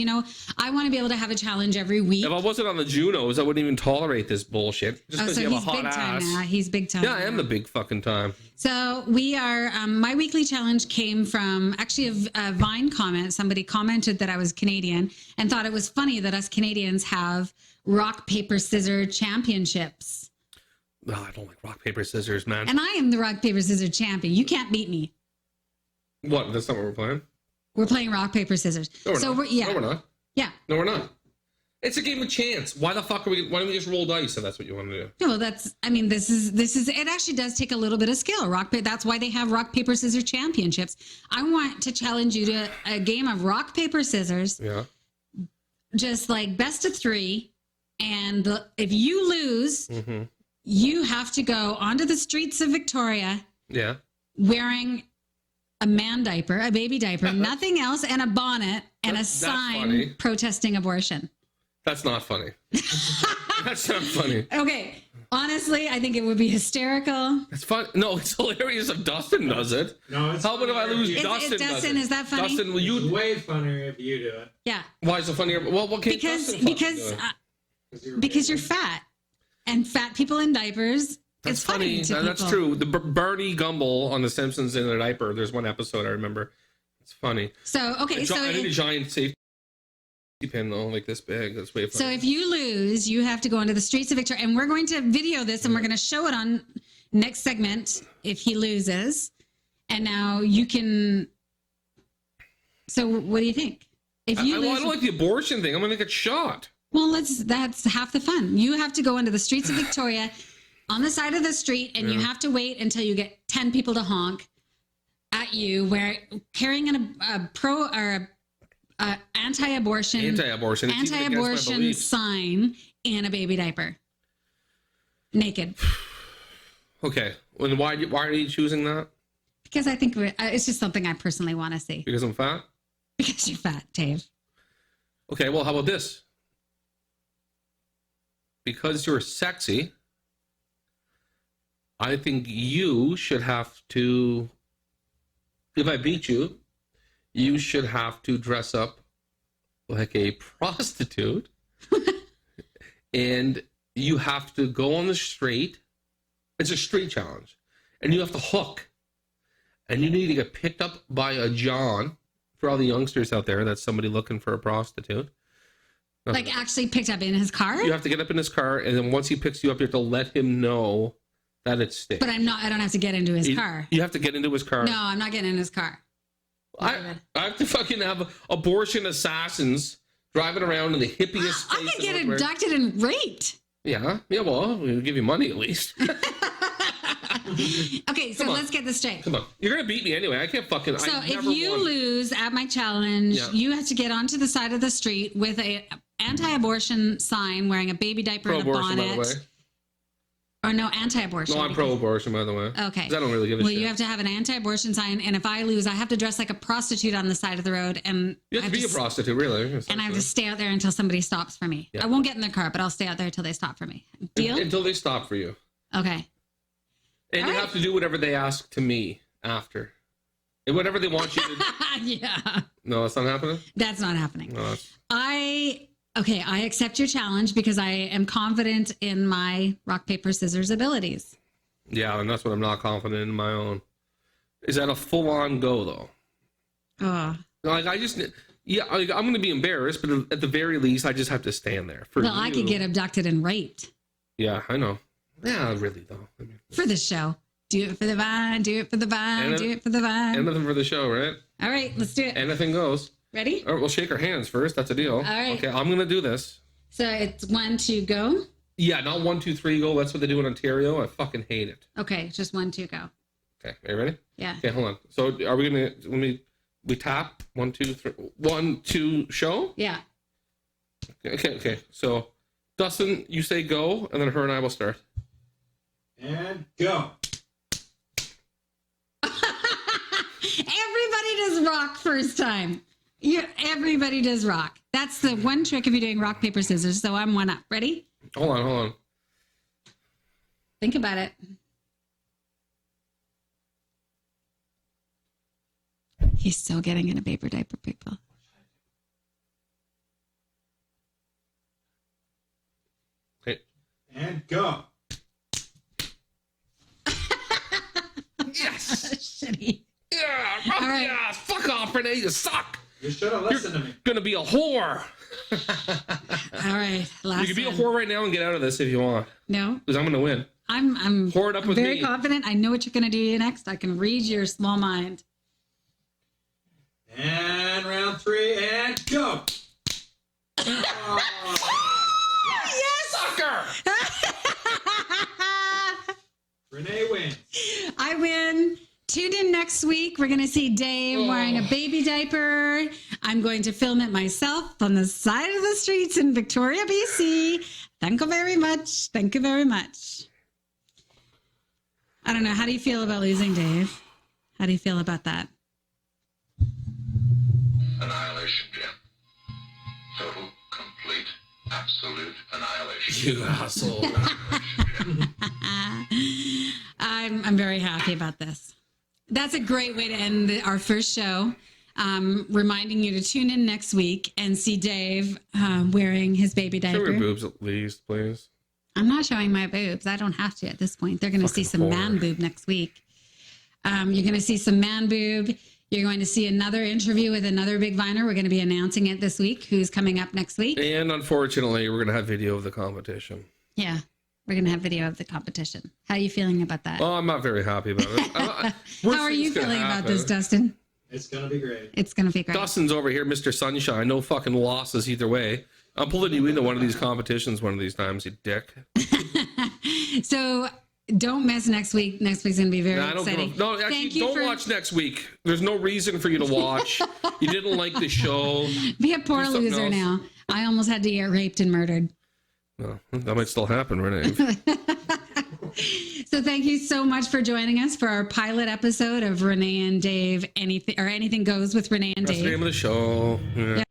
I want to be able to have a challenge every week. If I wasn't on the Junos, I wouldn't even tolerate this bullshit. Just because so you have he's a hot big time ass. now. He's big time. Yeah, I am the big fucking time. So we are, my weekly challenge came from actually a Vine comment. Somebody commented that I was Canadian and thought it was funny that us Canadians have rock, paper, scissors championships. Oh, I don't like rock, paper, scissors, man. And I am the rock, paper, scissors champion. You can't beat me. What? That's not what we're playing? We're playing rock, paper, scissors. No, we're so not. No, we're not. Yeah. No, we're not. It's a game of chance. Why the fuck why don't we just roll dice if that's what you want to do? No, this is, it actually does take a little bit of skill. That's why they have rock, paper, scissors championships. I want to challenge you to a game of rock, paper, scissors. Yeah. Just like best of 3. And if you lose, you have to go onto the streets of Victoria. Yeah. Wearing a man diaper, a baby diaper, nothing else, and a bonnet and a sign protesting abortion. That's not funny. That's not funny. Okay. Honestly, I think it would be hysterical. It's fun. No, it's hilarious if Dustin does it. No, it's how about if I lose? Dustin does it. Is that funny? Dustin, will you? It's way funnier if you do it. Yeah. Why is it funnier? Well, what can't Dustin fucking do it? Because you're fat, and fat people in diapers. That's it's funny. That's true. The Bernie Gumble on The Simpsons in a diaper. There's one episode I remember. It's funny. So okay, I need a giant safety pin though, like this big. That's way funny. So if you lose, you have to go into the streets of Victoria, and we're going to video this, and we're going to show it on next segment if he loses. And now you can. So what do you think? If you lose, I don't like the abortion thing. I'm gonna get shot. Well, that's half the fun. You have to go into the streets of Victoria on the side of the street, and you have to wait until you get 10 people to honk at you, carrying a pro or a anti-abortion sign in a baby diaper, naked. Okay. Well, why are you choosing that? Because I think it's just something I personally want to see. Because I'm fat? Because you're fat, Dave. Okay, well, how about this? Because you're sexy, I think you should have to, if I beat you, you should have to dress up like a prostitute and you have to go on the street. It's a street challenge. And you have to hook. And you need to get picked up by a John. For all the youngsters out there, that's somebody looking for a prostitute. Like actually picked up in his car? You have to get up in his car, and then once he picks you up, you have to let him know that it's state. But I don't have to get into his car. You have to get into his car. No, I'm not getting in his car. I have to fucking have abortion assassins driving around in the hippiest I place could get in North abducted and raped. Yeah, well, we'll give you money at least. Okay, so let's get this straight. Come on. You're going to beat me anyway. I can't fucking... So I if never you won. lose at my challenge, you have to get onto the side of the street with a anti-abortion sign, wearing a baby diaper and a Pro-abortion, by the bonnet. way. Or no, anti-abortion. No, I'm pro-abortion, by the way. Okay. 'Cause I don't really give a shit. Well, you have to have an anti-abortion sign, and if I lose, I have to dress like a prostitute on the side of the road, and You have to be a prostitute, really. and I have to stay out there until somebody stops for me. Yeah. I won't get in their car, but I'll stay out there until they stop for me. Deal? Until they stop for you. Okay. And you have to do whatever they ask to me after. And whatever they want you to do. Yeah. No, that's not happening? That's not happening. No, that's... I accept your challenge because I am confident in my rock, paper, scissors abilities. Yeah, and that's what I'm not confident in my own. Is that a full-on go, though? Like, I just... Yeah, I'm going to be embarrassed, but at the very least, I just have to stand there. Well, I could get abducted and raped. Yeah, I know. Yeah, really, though. I mean, for the show. Do it for the vine, do it for the vine, do it for the vine. Anything for the show, right? All right, let's do it. Anything goes. Ready? All right, we'll shake our hands first. That's a deal. All right. Okay, I'm going to do this. So it's 1, 2, go? Yeah, not 1, 2, 3, go. That's what they do in Ontario. I fucking hate it. Okay, just 1, 2, go. Okay, are you ready? Yeah. Okay, hold on. So are we going to, we tap 1, 2, 3, 1, 2, show? Yeah. Okay. So Dustin, you say go, and then her and I will start. And go. Everybody does rock first time. Everybody does rock. That's the one trick if you're doing rock, paper, scissors. So I'm 1 up. Ready? Hold on. Think about it. He's still getting in a paper diaper, people. Okay. And go. Yes. Shitty. Yeah. All right. Yeah. Fuck off, Renee. You suck. You should have listened to me. Gonna be a whore. All right. Last You can be a one. whore right now and get out of this if you want. No. Because I'm gonna win. I'm Whore it up with very me. confident. I know what you're going to do next. I can read your small mind. And round 3, and go. Yes! Sucker! Renee wins. I win. Tune in next week. We're going to see Dave wearing a baby diaper. I'm going to film it myself on the side of the streets in Victoria, BC. Thank you very much. Thank you very much. I don't know. How do you feel about losing, Dave? How do you feel about that? Annihilation, Jim. Total, complete, absolute annihilation. You asshole. I'm very happy about this. That's a great way to end our first show. Reminding you to tune in next week and see Dave wearing his baby diaper. Show your boobs at least, please. I'm not showing my boobs. I don't have to at this point. They're going to see some man boob next week. You're going to see some man boob. You're going to see another interview with another big viner. We're going to be announcing it this week, who's coming up next week. And unfortunately, we're going to have video of the competition. Yeah, we're going to have video of the competition. How are you feeling about that? Oh, I'm not very happy about it. How are you feeling about this, Dustin? It's going to be great. It's going to be great. Dustin's over here, Mr. Sunshine. No fucking losses either way. I'm pulling you into one of these competitions one of these times, you dick. So don't miss next week. Next week's going to be very exciting. No, actually, don't watch next week. There's no reason for you to watch. You didn't like the show. Be a poor Do something loser else. now. I almost had to get raped and murdered. No, that might still happen, Renee. So thank you so much for joining us for our pilot episode of Renee and Dave. Anything Goes with Renee and That's Dave. the name of the show. Yeah.